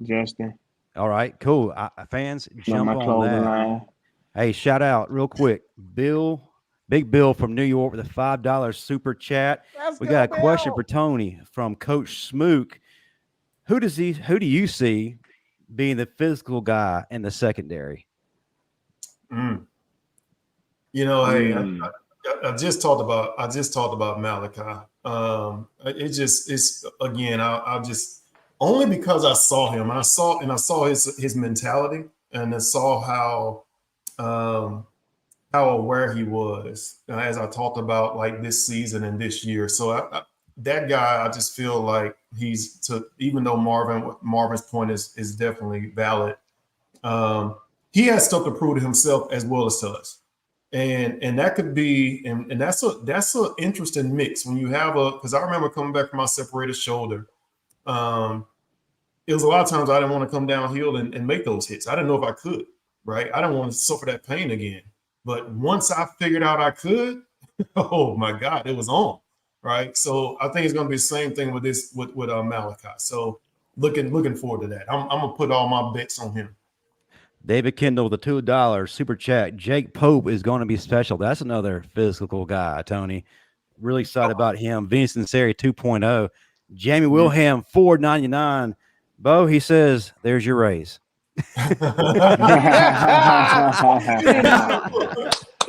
Justin. All right, cool. Fans, jump on that. Line. Hey, shout out real quick, Big Bill from New York with a $5 super chat. We got a question for Tony from Coach Smook. Who do you see being the physical guy in the secondary? Hey, I just talked about Malachi. It's again, I'll just only because I saw him. I saw his mentality, and I saw how aware he was as I talked about like this season and this year. So that guy, I just feel like even though Marvin's point is definitely valid, he has stuff to prove to himself as well as to us. And that could be, and that's an interesting mix when you have because I remember coming back from my separated shoulder. It was a lot of times I didn't want to come downhill and make those hits. I didn't know if I could, right? I didn't want to suffer that pain again. But once I figured out I could, oh my God, it was on, right? So I think it's going to be the same thing with Malachi. So looking forward to that. I'm going to put all my bets on him. David Kendall, the $2 super chat. Jake Pope is going to be special. That's another physical guy, Tony. Really excited about him. Vince Sinceri 2.0. Jamie Wilhelm, $4.99. Bo, he says, there's your raise. He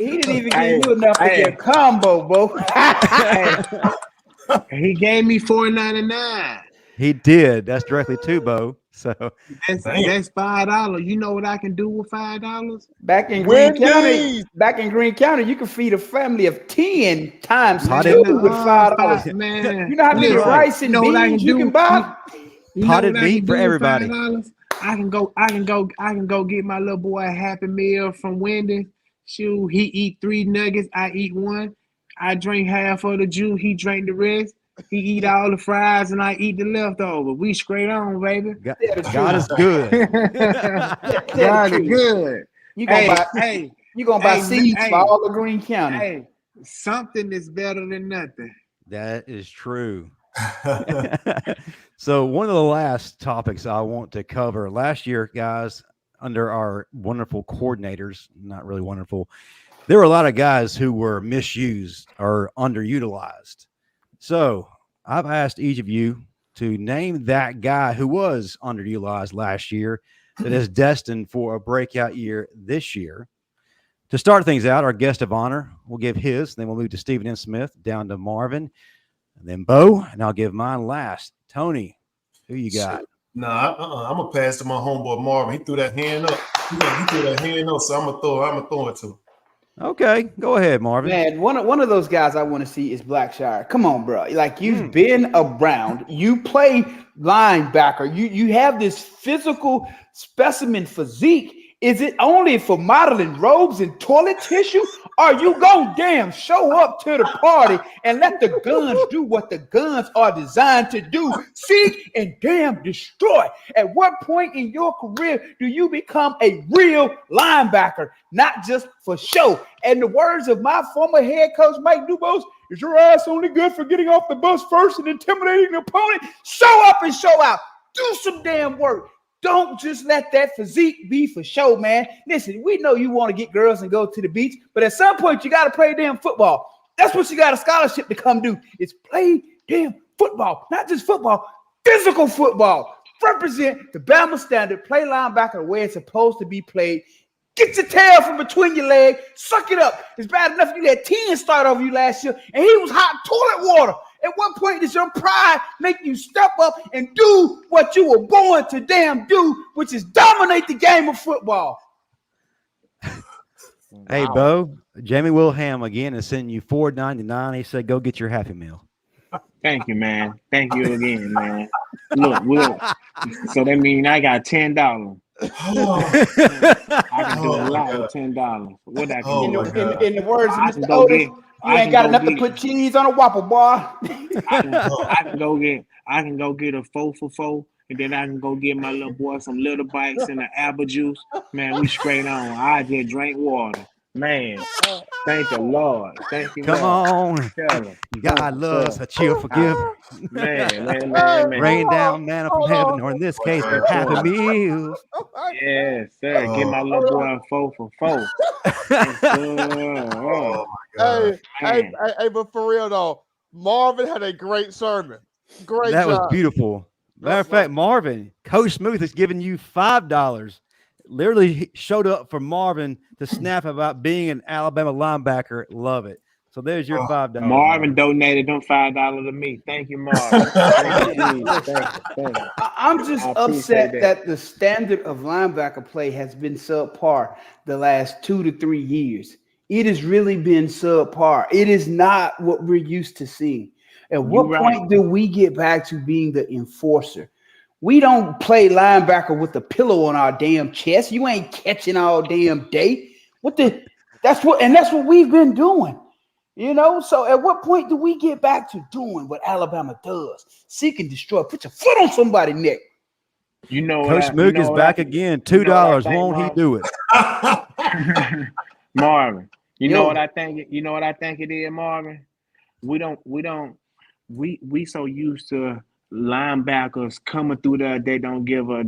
didn't even give you enough to get a combo, Bo. He gave me $4.99. He did. That's directly to Bo. So that's $5. You know what I can do with $5? Back in Green County, you can feed a family of 10 times two with $5. Man, you know how many rice and beans you can buy? Potted meat for everybody. I can go get my little boy a Happy Meal from Wendy's. Shoot, he eat 3 nuggets, I eat 1. I drink half of the juice, he drank the rest. He eat all the fries and I eat the leftover. We straight on, baby. God is good. God is good. You gonna buy seeds for all the Green County. Hey, something is better than nothing. That is true. So one of the last topics I want to cover last year, guys, under our wonderful coordinators, not really wonderful, there were a lot of guys who were misused or underutilized. So I've asked each of you to name that guy who was underutilized last year that is destined for a breakout year this year. To start things out, our guest of honor will give his, then we'll move to Stephen N. Smith, down to Marvin, and then Bo, and I'll give mine last. Tony, who you got? Nah, I'm gonna pass to my homeboy Marvin. He threw that hand up. He threw that hand up, so I'm gonna throw it to him. Okay, go ahead, Marvin. Man, one of those guys I want to see is Blackshire. Come on, bro. Like, you've been around. You play linebacker. You have this physical specimen physique. Is it only for modeling robes and toilet tissue? Or you go damn show up to the party and let the guns do what the guns are designed to do? Seek and damn destroy. At what point in your career do you become a real linebacker, not just for show? And the words of my former head coach, Mike Dubose, is your ass only good for getting off the bus first and intimidating the opponent? Show up and show out. Do some damn work. Don't just let that physique be for show, man. Listen, we know you want to get girls and go to the beach, but at some point you got to play damn football. That's what you got a scholarship to come do. It's play damn football, not just football, physical football. Represent the Bama standard, play linebacker the way it's supposed to be played. Get your tail from between your legs, suck it up. It's bad enough you had 10 start over you last year, and he was hot toilet water. At what point does your pride make you step up and do what you were born to damn do, which is dominate the game of football? Hey, Bo, Jamie Wilhelm again is sending you $4.99. He said, go get your Happy Meal. Thank you, man. Thank you again, man. Look. So that means I got $10. I can do a lot with $10. What I can do? In the words of Mr. Otis, you ain't got enough to put cheese on a Whopper, boy. I can go get a 4 for $4, and then I can go get my little boy some Little Bites and an apple juice. Man, we straight on. I just drink water. Man, thank the Lord. Thank you. Come on. God loves a chill forgiver. Man. Rain down manna from heaven, or in this case, the Happy Meals. Yes, sir. Get my little boy a 4 for $4. Oh my God. Hey, but for real though, Marvin had a great sermon. Great That job. was beautiful. Matter of fact, Marvin, Coach Smooth is giving you $5. Literally showed up for Marvin to snap about being an Alabama linebacker. Love it. So there's your $5. Marvin donated them $5 to me. Thank you, Marvin. Thank you. I'm just upset that the standard of linebacker play has been subpar the last 2 to 3 years. It has really been subpar. It is not what we're used to seeing. At what point do we get back to being the enforcer? We don't play linebacker with a pillow on our damn chest. You ain't catching all damn day. That's what we've been doing. You know, so at what point do we get back to doing what Alabama does? Seek and destroy. Put your foot on somebody's neck. You know, Coach Smook is back again. $2. Won't he do it? Marvin, you know what I think? You know what I think it is, Marvin? We so used to linebackers coming through there, they don't give a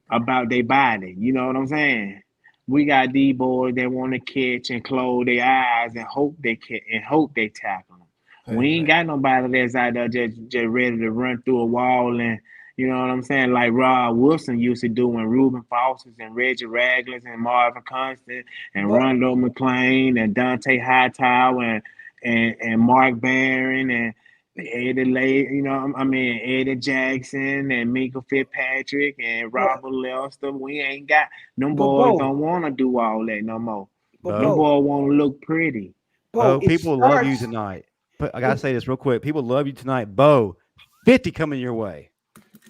about their body. You know what I'm saying? We got these boys that want to catch and close their eyes and hope they tackle them. We ain't got nobody that's out there just ready to run through a wall and you know what I'm saying? Like Rod Wilson used to do when Reuben Fosters and Reggie Raglers and Marvin Constant and Rondo McClain and Dante Hightower and Mark Barron and Eddie Jackson and Minka Fitzpatrick and Robert Lester. We ain't got them boys don't want to do all that no more. Them boys want to look pretty. People love you tonight. But I gotta say this real quick. People love you tonight, Bo. 50 coming your way.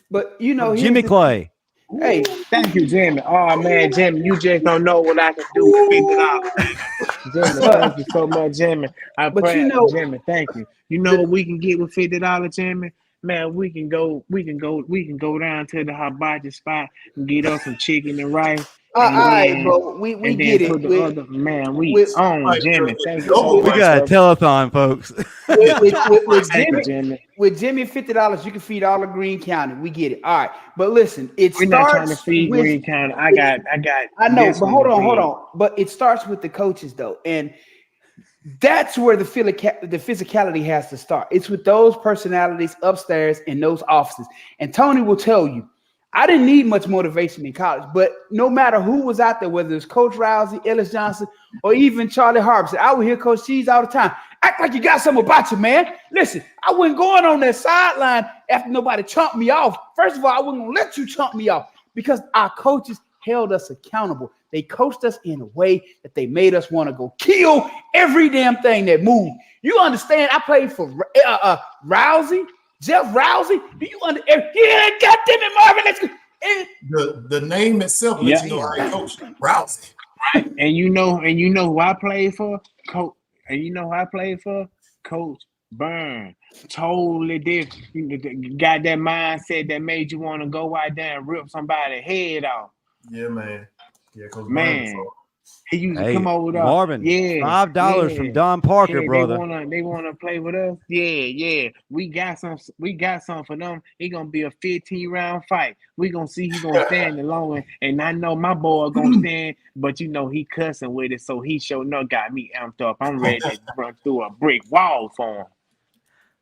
But you know, Jimmy Clay. Hey, thank you, Jimmy. Oh man, Jimmy, you just don't know what I can do with $50. Jimmy, thank you so much, Jimmy. Jimmy, thank you. You know what we can get with $50, Jimmy? Man, we can go down to the hibachi spot and get us some chicken and rice. All right, bro. We get it. Jimmy. Thank you so We much. got a telethon, folks. With Jimmy, $50, you can feed all of Greene County. We get it. All right, but listen, we're not trying to feed Greene County. I know, but hold on. But it starts with the coaches though, and that's where the physicality has to start. It's with those personalities upstairs in those offices. And Tony will tell you, I didn't need much motivation in college, but no matter who was out there, whether it's Coach Rousey, Ellis Johnson, or even Charlie Harbison, I would hear Coach Cheese all the time. Act like you got something about you, man. Listen, I wasn't going on that sideline after nobody chumped me off. First of all, I wasn't going to let you chump me off because our coaches held us accountable. They coached us in a way that they made us want to go kill every damn thing that moved. You understand? I played for Rousey. Jeff Rousey, do you understand? Yeah, goddamn it, Marvin. Let's go. The name itself lets you know how he coached Rousey. Right. And you know who I played for? Coach. And you know who I played for? Coach Byrne. Totally different. You got that mindset that made you want to go out there and rip somebody's head off. Yeah, man. Yeah, Coach man. Byrne. He used to come over there. Marvin, $5 from Don Parker, brother. They wanna play with us. Yeah. We got some for them. It's gonna be a 15-round fight. We gonna see who's gonna stand alone. And I know my boy gonna stand, but you know he cussing with it, so he sure enough got me amped up. I'm ready to run through a brick wall for him.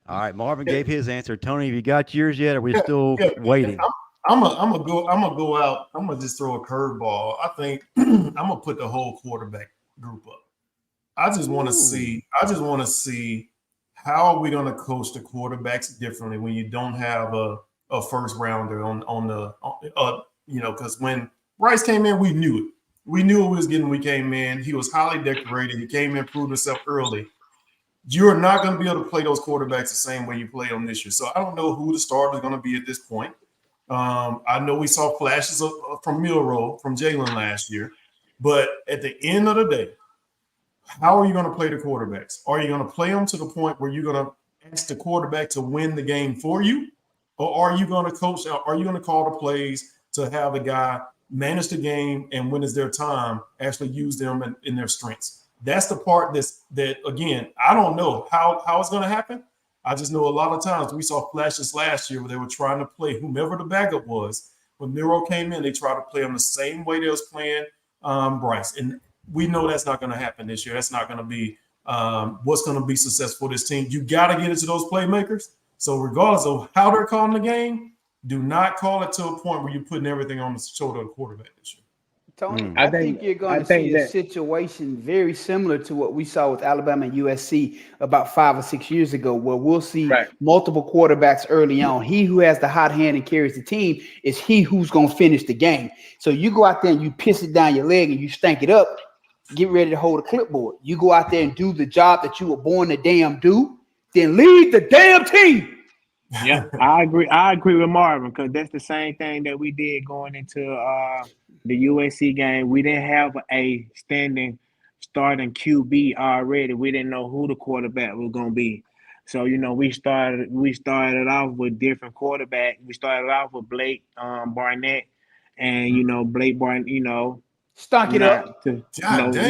All right, Marvin gave his answer. Tony, have you got yours yet? Or are we still waiting? I'm gonna go out. I'm gonna just throw a curveball. I think I'm gonna put the whole quarterback group up. I just want to see how are we gonna coach the quarterbacks differently when you don't have a first rounder on the because when Rice came in, we knew it. We knew what we was getting when we came in. He was highly decorated. He came in, proved himself early. You're not going to be able to play those quarterbacks the same way you played them this year. So I don't know who the starter is going to be at this point. I know we saw flashes from Milroe, from Jalen last year. But at the end of the day, how are you going to play the quarterbacks? Are you going to play them to the point where you're going to ask the quarterback to win the game for you? Or are you going to coach out? Are you going to call the plays to have a guy manage the game and when it's their time, actually use them in their strengths? That's the part that again, I don't know how it's going to happen. I just know a lot of times we saw flashes last year where they were trying to play whomever the backup was. When Milroe came in, they tried to play him the same way they was playing Bryce. And we know that's not going to happen this year. That's not going to be what's going to be successful for this team. You got to get into those playmakers. So regardless of how they're calling the game, do not call it to a point where you're putting everything on the shoulder of the quarterback this year. Tony, I think you're going to see a situation very similar to what we saw with Alabama and USC about 5 or 6 years ago, where we'll see multiple quarterbacks early on. He who has the hot hand and carries the team is he who's going to finish the game. So you go out there and you piss it down your leg and you stank it up, get ready to hold a clipboard. You go out there and do the job that you were born to damn do, then lead the damn team. Yeah, I agree with Marvin because that's the same thing that we did going into the USC game. We didn't have a starting QB already. We didn't know who the quarterback was going to be. So, we started off with different quarterbacks. We started off with Blake Barnett and, Blake Barnett, stock it up. Not to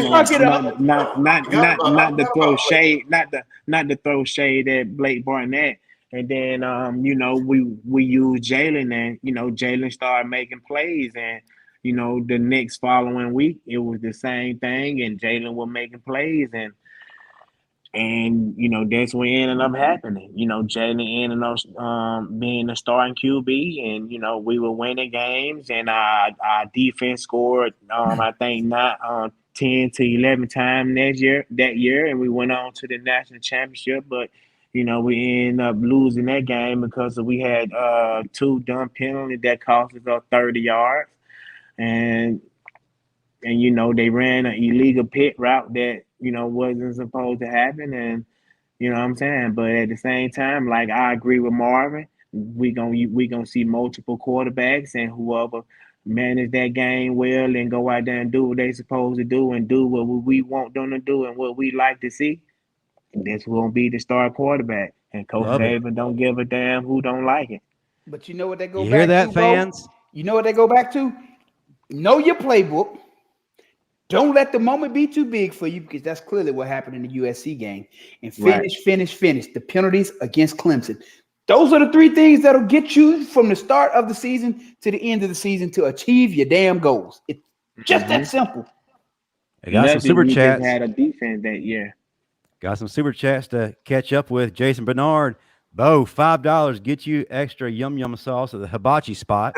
throw shade at Blake Barnett. And then, we used Jalen and, Jalen started making plays. And, the next following week, it was the same thing. And Jalen was making plays. And And that's what ended up happening. Jalen ended up being the starting QB, and we were winning games, and our defense scored I think not 10 to 11 times that year, and we went on to the national championship. But we ended up losing that game because we had 2 dumb penalties that cost us 30 yards, and they ran an illegal pit route that wasn't supposed to happen, and you know what I'm saying. But at the same time, like, I agree with Marvin. We gonna see multiple quarterbacks, and whoever manage that game well and go out there and do what they supposed to do and do what we want them to do and what we like to see, that's gonna be the star quarterback. And Coach Saban don't give a damn who don't like it. But you know what they go You back hear that, to, fans? Bro? You know what they go back to? Know your playbook. Don't let the moment be too big for you, because that's clearly what happened in the USC game. And finish. The penalties against Clemson. Those are the 3 things that'll get you from the start of the season to the end of the season to achieve your damn goals. It's just that simple. I got some super chats. Had a defense that year. Got some super chats to catch up with. Jason Bernard, Bo, $5 get you extra yum sauce at the hibachi spot.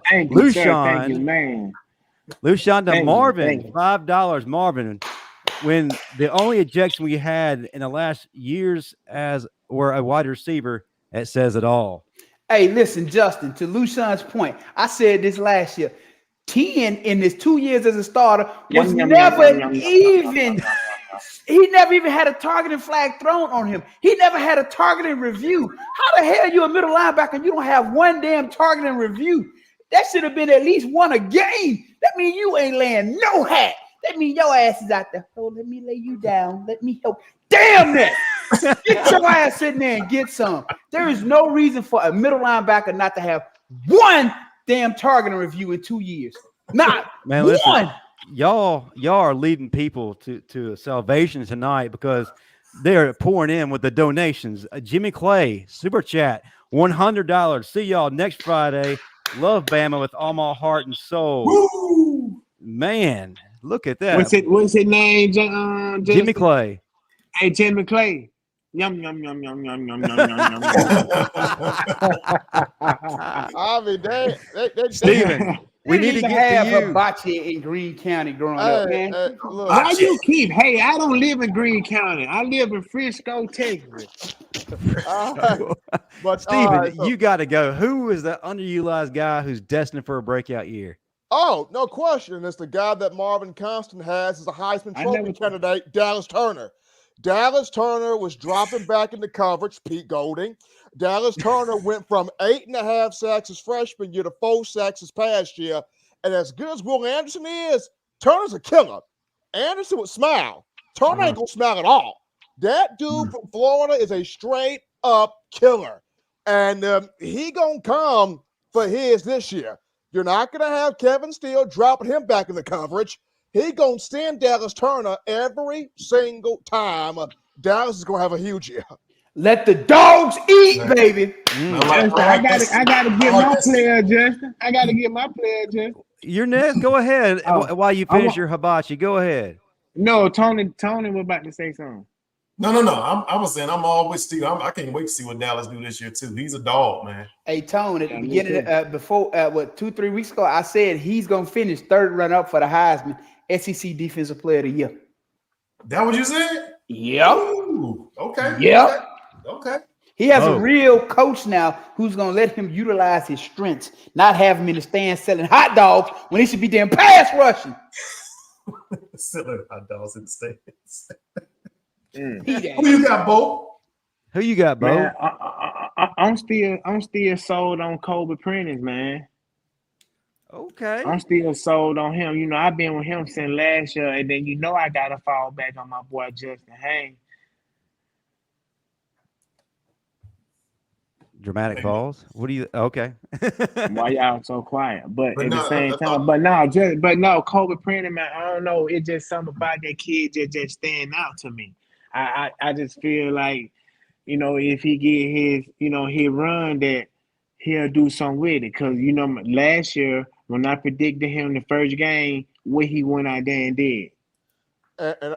Thank you, sir. Thank you, man. Lucian to Marvin, $5. Marvin, when the only ejection we had in the last years as were a wide receiver, it says it all. Hey, listen, Justin, to Lucian's point, I said this last year. 10 in his 2 years as a starter was he never even had a targeting flag thrown on him. He never had a targeting review. How the hell you a middle linebacker and you don't have one damn targeting review? That should have been at least one a game. That means you ain't laying no hat. That means your ass is out there. Oh, let me lay you down. Let me help. Damn that. Get your ass sitting there and get some. There is no reason for a middle linebacker not to have one damn targeting review in 2 years. Not man, one. Listen, y'all are leading people to salvation tonight because they're pouring in with the donations. Jimmy Clay, super chat, $100. See y'all next Friday. Love Bama with all my heart and soul. Woo! Man, look at that. What's his name? Jimmy Clay. Hey, Jimmy Clay. Yum, yum, yum, yum, yum, yum, yum, yum, yum. I mean, they Steven, we need to get to you. Hibachi in Greene County growing up, man. Look, Why you keep? Hey, I don't live in Greene County. I live in Frisco, Texas. but Steven, you got to go. Who is the underutilized guy who's destined for a breakout year? Oh, no question. It's the guy that Marvin Constant has as a Heisman Trophy candidate, Dallas Turner. Dallas Turner was dropping back into coverage, Pete Golding. Dallas Turner went from 8.5 sacks his freshman year to 4 sacks his past year. And as good as Will Anderson is, Turner's a killer. Anderson would smile. Turner ain't going to smile at all. That dude from Florida is a straight-up killer. And he going to come for his this year. You're not going to have Kevin Steele dropping him back in the coverage. He going to send Dallas Turner every single time. Dallas is going to have a huge year. Let the dogs eat, baby. I gotta get my player, Justin. I gotta get my player, Justin. You're next. Go ahead. While you finish your hibachi, go ahead. No, Tony was about to say something. No. I was saying I'm always Steve. I can't wait to see what Dallas do this year too. He's a dog, man. Hey, Tone, at the beginning, before 2-3 weeks ago, I said he's gonna finish third runner-up for the Heisman, SEC Defensive Player of the Year. That what you said? Yep. Ooh, okay. Yep. Okay. He has a real coach now who's gonna let him utilize his strengths, not have him in the stands selling hot dogs when he should be damn pass rushing. Selling hot dogs in the stands. Who you got, Bo? Who you got, Bo? Man, I'm still sold on Kobe Prentice, man. Okay. I'm still sold on him. You know, I've been with him since last year, and then I gotta fall back on my boy Justin Haynes. Dramatic pause. What do you? Okay. Why y'all so quiet? But at the same time, Kobe Prentice, man, I don't know. It's just something about that kid just stand out to me. I just feel like, if he get his run, that he'll do something with it. Because last year when I predicted him the first game, what he went out there and did.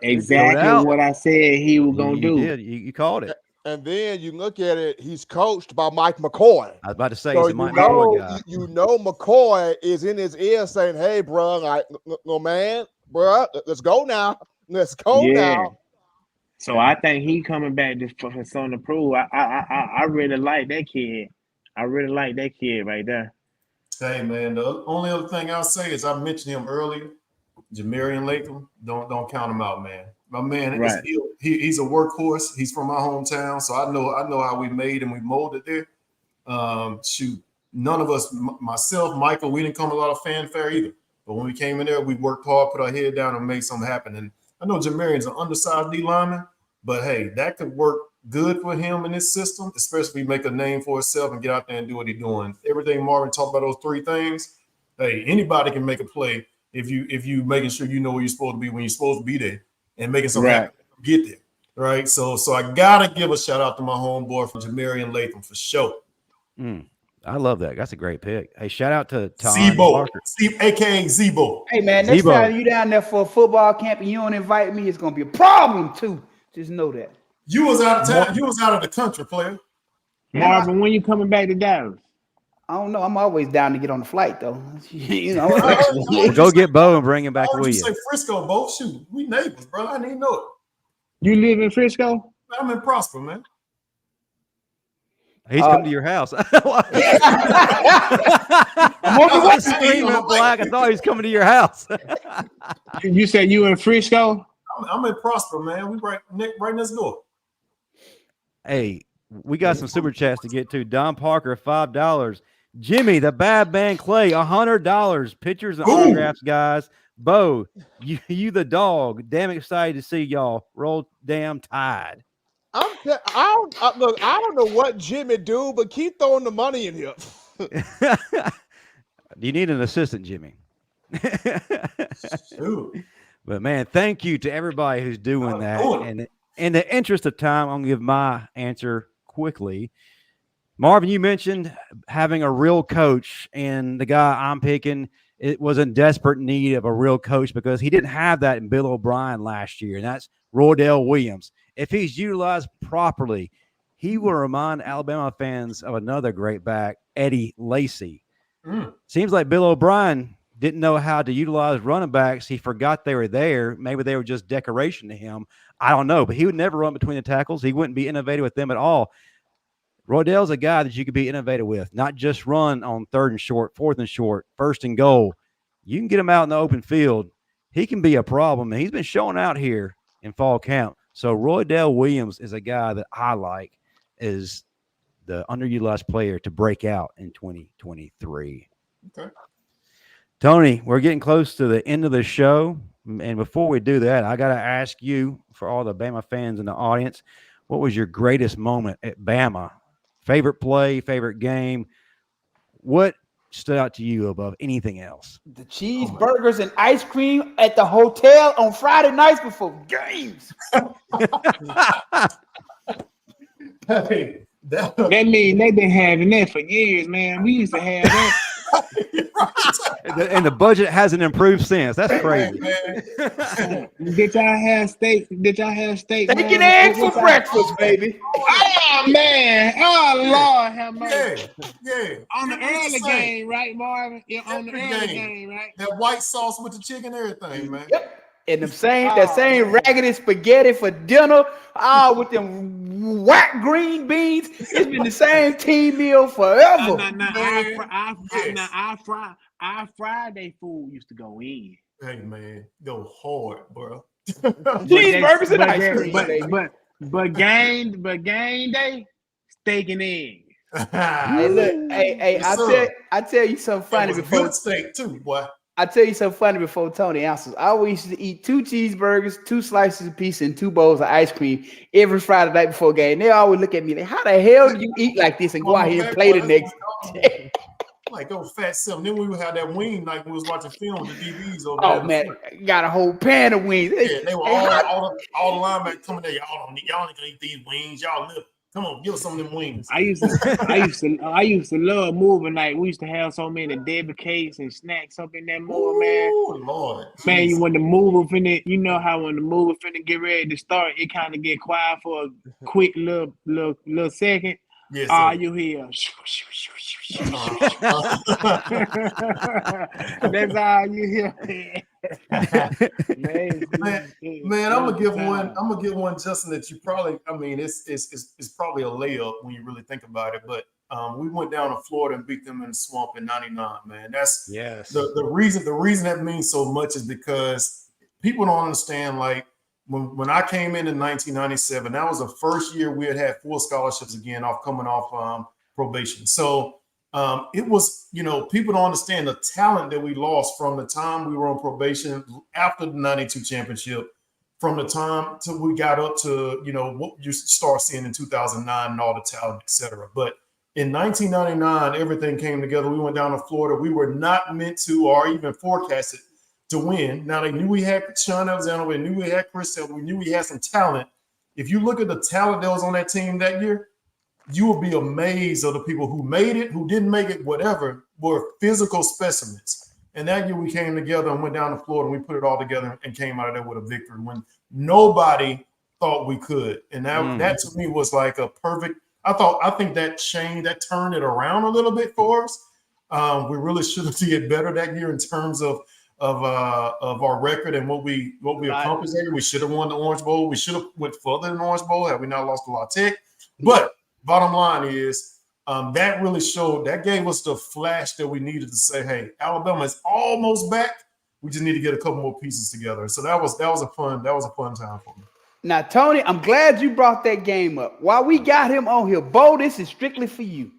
Exactly No what I said he was gonna do. Did. You called it. And then you look at it, he's coached by Mike McCoy. I was about to say So he's a Mike McCoy guy. you know McCoy is in his ear saying, "Hey, bro, like, no man, bro, let's go now. Let's go now." So I think he coming back for something to prove. I really like that kid. I really like that kid right there. Hey man, the only other thing I'll say is I mentioned him earlier, Jamarian Latham. Don't count him out, man. My man, Right. he's a workhorse. He's from my hometown, so I know how we made and we molded there. Shoot, none of us, myself, Michael, we didn't come a lot of fanfare either. But when we came in there, we worked hard, put our head down, and made something happen. And I know Jamarian's an undersized D lineman, but hey, that could work good for him in this system, especially if he make a name for himself and get out there and do what he's doing. Everything Marvin talked about, those three things. Hey, anybody can make a play if you making sure you know where you're supposed to be when you're supposed to be there and making something happen, get there. Right. So I gotta give a shout out to my homeboy from Jamarian Latham for sure. I love that. That's a great pick. Hey, shout out to Tom Zebo, aka Zebo. Hey man, next time you down there for a football camp and you don't invite me, it's gonna be a problem too. Just know that. You was out of town. You was out of the country, player. Marvin, when you coming back to Dallas? I don't know. I'm always down to get on the flight though. You know. Well, go get Bo and bring him back with you. Say Frisco, Bo. Shoot, we neighbors, bro. I didn't know it. You live in Frisco? I'm in Prosper, man. He's come to your house. I'm screaming black. I thought he was coming to your house. You said you in Frisco? I'm in Prosper, man. We right next door. Hey, we got some super chats to get to. Don Parker, $5. Jimmy, the bad man Clay, $100. Pictures and autographs, guys. Bo, you the dog. Damn excited to see y'all. Roll damn Tide. I don't know what Jimmy do, but keep throwing the money in here. You need an assistant, Jimmy. But man, thank you to everybody who's doing that. And in the interest of time, I'm gonna give my answer quickly. Marvin, you mentioned having a real coach, and the guy I'm picking, it was in desperate need of a real coach because he didn't have that in Bill O'Brien last year, and that's Roydell Williams. If he's utilized properly, he will remind Alabama fans of another great back, Eddie Lacy. Seems like Bill O'Brien didn't know how to utilize running backs. He forgot they were there. Maybe they were just decoration to him. I don't know, but he would never run between the tackles. He wouldn't be innovative with them at all. Roydell's a guy that you could be innovative with, not just run on 3rd and short, 4th and short, 1st and goal. You can get him out in the open field. He can be a problem, and he's been showing out here in fall camp. So Roydell Williams is a guy that I like as the underutilized player to break out in 2023. Okay. Tony, we're getting close to the end of the show. And before we do that, I got to ask you, for all the Bama fans in the audience, what was your greatest moment at Bama? Favorite play, favorite game? What stood out to you above anything else? The cheeseburgers and ice cream at the hotel on Friday nights before games. Hey, that mean they've been having that for years, man. We used to have that. And the budget hasn't improved since. That's crazy. Did y'all have steak? Steak and eggs for breakfast, baby. Oh man! Oh Lord, have mercy. Yeah. On the early game, right, Marvin? Yeah, on the early game, right? That white sauce with the chicken, everything, man. Yep. And that same raggedy spaghetti for dinner, with them whack green beans. It's been the same team meal forever. Our Friday food used to go in. Hey man, go hard, bro. Cheeseburgers and ice cream, but game day, steak and eggs. Hey, look, hey, I tell you something funny before. Good steak too, boy. I tell you something funny before Tony answers. I always used to eat 2 cheeseburgers, 2 slices of pizza, and 2 bowls of ice cream every Friday night before game. They always look at me like, how the hell do you eat like this and go out here and play the next day? Like those fat self. Then we would have that wing night when we was watching film, the DVDs over there. Oh man, got a whole pan of wings. Yeah, they were all the linebackers coming there. Y'all ain't gonna eat these wings. Y'all live. Come on, give us some of them wings. I used to love moving. Like we used to have so many Debbie cakes and snacks up in that mall, man. Oh Lord, man, you when the movie finna, you know how when the movie finna get ready to start, it kind of get quiet for a quick little second. Yes, All you hear. That's all you hear. Man, I'm gonna give one, Justin, that you probably. I mean, it's probably a layup when you really think about it. But we went down to Florida and beat them in the swamp in '99. Man, that's the reason. The reason that means so much is because people don't understand. Like when I came in 1997, that was the first year we had full scholarships again, coming off probation. So. It was, people don't understand the talent that we lost from the time we were on probation after the 92 championship, from the time till we got up to, what you start seeing in 2009 and all the talent, et cetera. But in 1999, everything came together. We went down to Florida. We were not meant to or even forecasted to win. Now, they knew we had Sean Alexander. They knew we had Chris Steele. We knew we had some talent. If you look at the talent that was on that team that year, you will be amazed of the people who made it, who didn't make it, whatever, were physical specimens. And that year we came together and went down to Florida and we put it all together and came out of there with a victory when nobody thought we could. And that to me was like a perfect. I think that changed, that turned it around a little bit for us. We really should have did better that year in terms of our record and what we accomplished there. We should have won the Orange Bowl. We should have went further in the Orange Bowl had we not lost to La Tech. But bottom line is that really showed, that gave us the flash that we needed to say, hey, Alabama is almost back. We just need to get a couple more pieces together. So that was a fun time for me. Now, Tony, I'm glad you brought that game up. While we got him on here, Bo, this is strictly for you.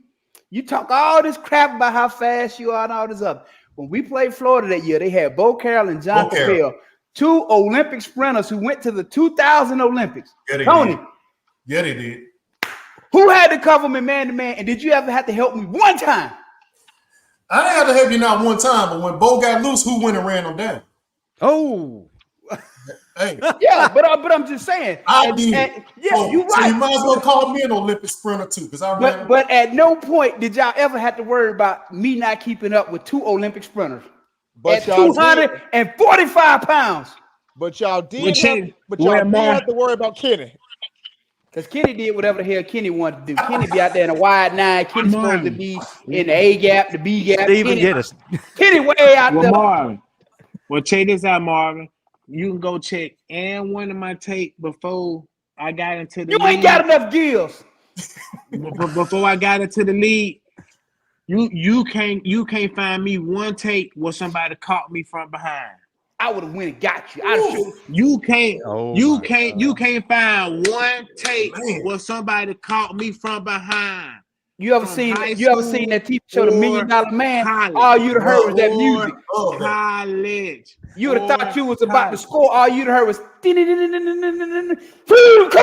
You talk all this crap about how fast you are and all this up. When we played Florida that year, they had Bo Carroll and John Capel, two Olympic sprinters who went to the 2000 Olympics. Yeah, Tony. Yeah, they did. Who had to cover me man-to-man, and did you ever have to help me one time? I didn't have to help you not one time, but when Bo got loose, who went and ran him down? Oh. Hey. Yeah, but I'm just saying. I did. You're right. So you might as well call me an Olympic sprinter too, because I ran. But at no point did y'all ever have to worry about me not keeping up with two Olympic sprinters but at 245 pounds. But y'all did have to worry about Kenny. Because Kenny did whatever the hell Kenny wanted to do. Kenny be out there in a wide nine. Kenny's supposed to be in the A gap, the B gap. Kenny way out there. Marvin, well, check this out, Marvin. You can go check and one of my tape before I got into the league. You ain't got enough gills. Before I got into the league, you can't find me one tape where somebody caught me from behind. I would have went and got you. You can't find one tape where somebody caught me from behind. You ever seen that TV show, The $1 Million Man? College. All you'd have heard was that music. College. You would have thought you was about to score. All you'd have heard was come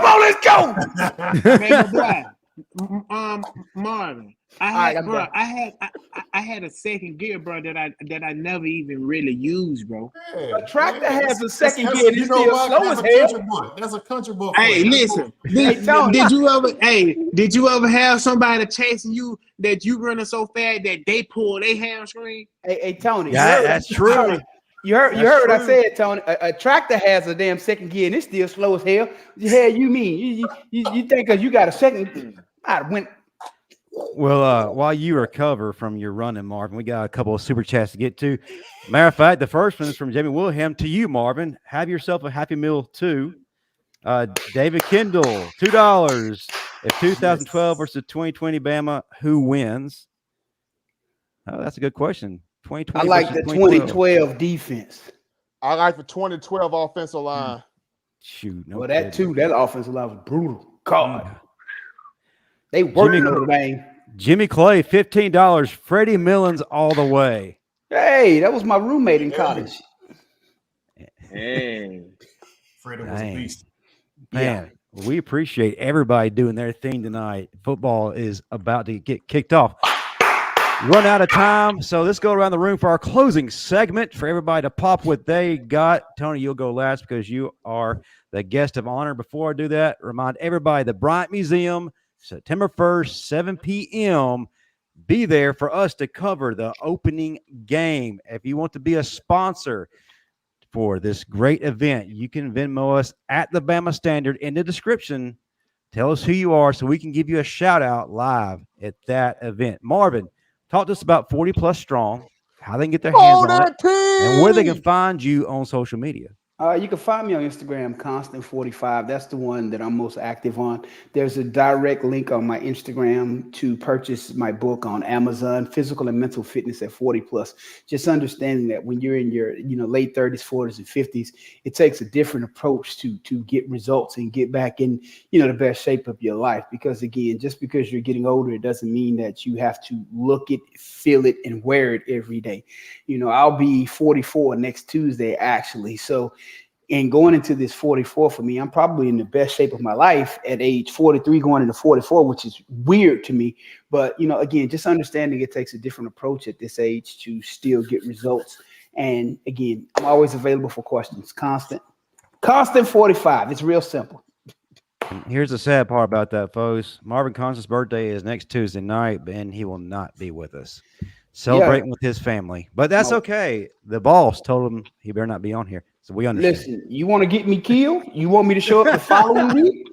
on, let's go. Marvin. I had a second gear, bro, that I never even really used, bro. A tractor has a second gear. It's still slow as hell. That's a country boy. Hey, listen. Did you ever have somebody chasing you that you running so fast that they pull their hamstring? Hey, Tony. Yeah, that's true. You heard what I said, Tony. A tractor has a damn second gear and it's still slow as hell. What the hell you mean? You think because you got a second? I went. Well, while you recover from your running, Marvin, we got a couple of super chats to get to. Matter of fact, the first one is from Jamie Wilhelm to you, Marvin. Have yourself a Happy Meal too. David Kendall, $2. If 2012 versus 2020 Bama, who wins? Oh, that's a good question. 2020. I like the 2012 defense. I like the 2012 offensive line. Shoot, no. Well, that too. That offensive line was brutal. God. They worked Notre Dame. Jimmy Clay, $15. Freddie Millins all the way. Hey, that was my roommate in college. Hey. Freddie was a beast. Man, we appreciate everybody doing their thing tonight. Football is about to get kicked off. Run out of time, so let's go around the room for our closing segment for everybody to pop what they got. Tony, you'll go last because you are the guest of honor. Before I do that, remind everybody the Bryant Museum, September 1st, 7 p.m. Be there for us to cover the opening game. If you want to be a sponsor for this great event, you can Venmo us at the Bama Standard in the description. Tell us who you are so we can give you a shout out live at that event. Marvin, talk to us about 40 Plus Strong, how they can get their hands on it, and where they can find you on social media. You can find me on Instagram, Constant45. That's the one that I'm most active on. There's a direct link on my Instagram to purchase my book on Amazon, Physical and Mental Fitness at 40 Plus. Just understanding that when you're in your late 30s, 40s, and 50s, it takes a different approach to get results and get back in the best shape of your life. Because again, just because you're getting older, it doesn't mean that you have to look it, feel it, and wear it every day. I'll be 44 next Tuesday, actually. So, and going into this 44 for me, I'm probably in the best shape of my life at age 43 going into 44, which is weird to me. But, again, just understanding it takes a different approach at this age to still get results. And again, I'm always available for questions. Constant 45. It's real simple. And here's the sad part about that, folks. Marvin Constant's birthday is next Tuesday night, and he will not be with us celebrating with his family. But that's okay. The boss told him he better not be on here. So we understand. Listen, you want to get me killed? You want me to show up the following week?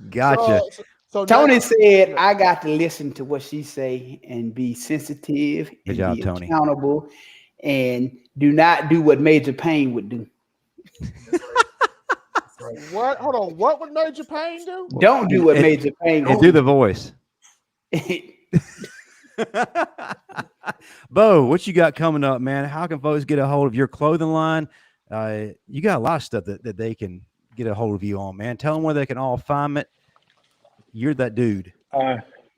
Gotcha. So Tony said I got to listen to what she say and be sensitive and job, be Tony. accountable and do not do what Major Payne would do. What? Hold on. What would Major Payne do? Don't do what Major Payne would do. The voice. Bo, what you got coming up, man? How can folks get a hold of your clothing line? You got a lot of stuff that they can get a hold of you on, man. Tell them where they can all find it. You're that dude.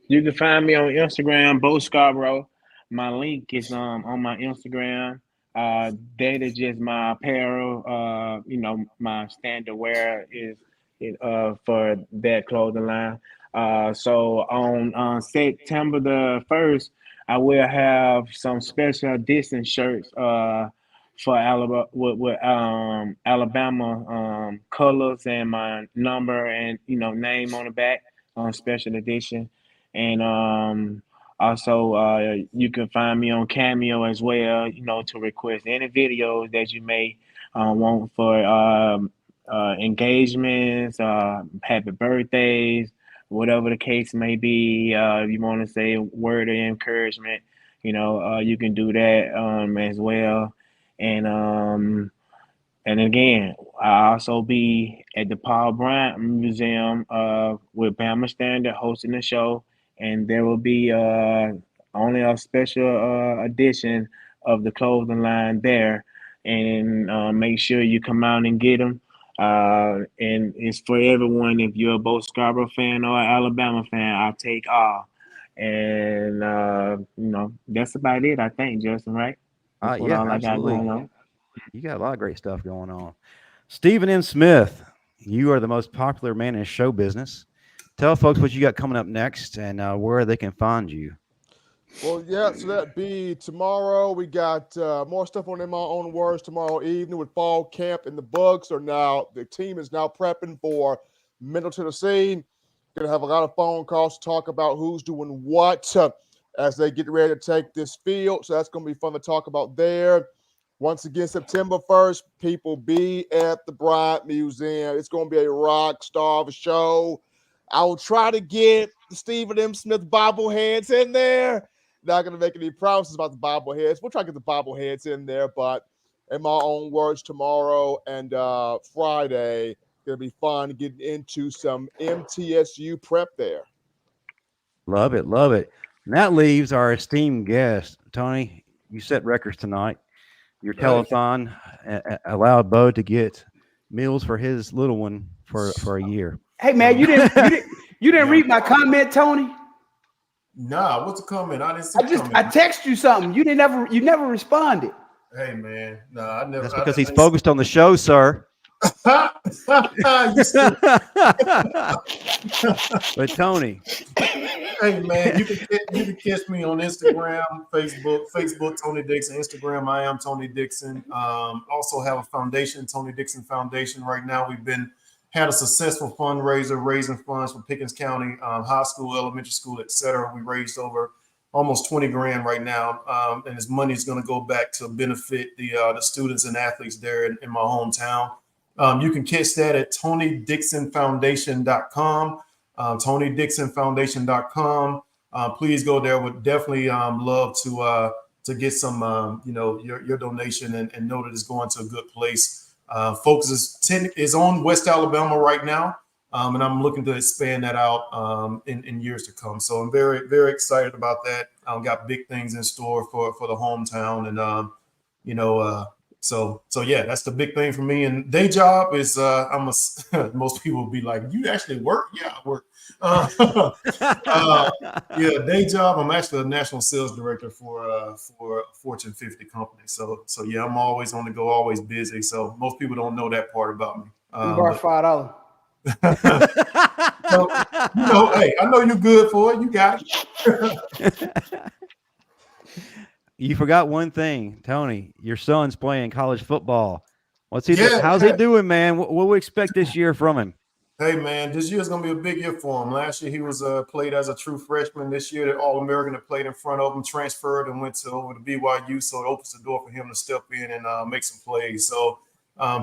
You can find me on Instagram, Bo Scarborough. My link is on my Instagram. That is just my apparel. My standard wear is for that clothing line. So on September the 1st, I will have some special edition shirts for Alabama with Alabama colors and my number and name on the back on special edition. And also you can find me on Cameo as well, to request any videos that you may want for engagements, happy birthdays, whatever the case may be. If you want to say a word of encouragement, you can do that as well. And again, I also be at the Paul Bryant Museum with Bama Standard hosting the show, and there will be only a special edition of the clothing line there. And make sure you come out and get them. And it's for everyone. If you're a Bo Scarborough fan or an Alabama fan, I'll take all. And that's about it, I think, Justin, right? Yeah, absolutely. You got a lot of great stuff going on. Stephen M. Smith, you are the most popular man in show business. Tell folks what you got coming up next and where they can find you. Well, yeah, so that'd be tomorrow. We got more stuff on In My Own Words tomorrow evening with fall camp in the books. The team is now prepping for Middle Tennessee. Going to have a lot of phone calls to talk about who's doing what as they get ready to take this field. So that's going to be fun to talk about there. Once again, September 1st, people be at the Bryant Museum. It's going to be a rock star of a show. I will try to get the Stephen M. Smith bobbleheads in there. Not going to make any promises about the bobbleheads. We'll try to get the bobbleheads in there, but In My Own Words tomorrow and Friday, going to be fun getting into some MTSU prep there. Love it, love it. And that leaves our esteemed guest, Tony. You set records tonight. Your telethon allowed Bo to get meals for his little one for a year. Hey man, you didn't read my comment, Tony? Nah, what's the comment? I didn't see. I text you something. You never responded. Hey man, I never. That's because he's focused on the show, sir. But Tony, hey man, you can catch me on Instagram, Facebook Tony Dixon, Instagram I am Tony Dixon. Also have a foundation, Tony Dixon Foundation. Right now we've been had a successful fundraiser, raising funds for Pickens County high school, elementary school, et cetera. We raised over almost 20 grand right now. And this money is going to go back to benefit the students and athletes there in my hometown. You can catch that at TonyDixonFoundation.com. TonyDixonFoundation.com. Please go there. Would definitely love to get some, your donation and know that it's going to a good place. Focus is on West Alabama right now, and I'm looking to expand that out in years to come. So I'm very, very excited about that. Got big things in store for the hometown, and so yeah, that's the big thing for me. And day job is most people will be like, "You actually work?" Yeah, I work. Yeah, day job. I'm actually a national sales director for a Fortune 50 company. So yeah, I'm always on the go, always busy. So most people don't know that part about me. Borrow $5. So, hey, I know you're good for it. You got it. You forgot one thing, Tony. Your son's playing college football. How's he doing, man? What do we expect this year from him? Hey, man, this year's going to be a big year for him. Last year, he was played as a true freshman. This year, the All-American that played in front of him transferred and went over to BYU, so it opens the door for him to step in and make some plays. So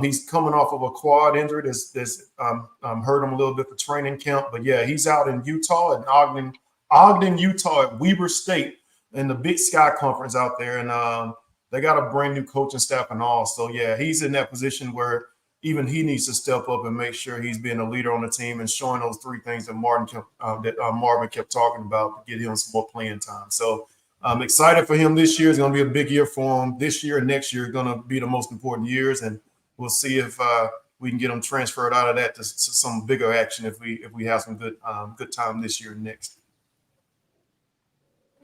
he's coming off of a quad injury that's hurt him a little bit for training camp. But, yeah, he's out in Utah, in Ogden, Utah, at Weber State in the Big Sky Conference out there. And they got a brand-new coaching staff and all. So, yeah, he's in that position where even he needs to step up and make sure he's being a leader on the team and showing those three things that Marvin kept talking about to get him some more playing time. So I'm excited for him this year. It's going to be a big year for him. This year and next year are going to be the most important years, and we'll see if we can get him transferred out of that to some bigger action if we have some good time this year and next.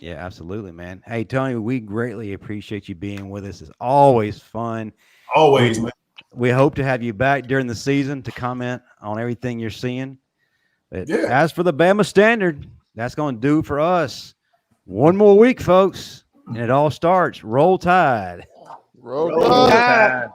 Yeah, absolutely, man. Hey, Tony, we greatly appreciate you being with us. It's always fun. Always, man. We hope to have you back during the season to comment on everything you're seeing. But as for the Bama Standard, that's going to do for us. One more week, folks, and it all starts. Roll Tide. Roll Tide.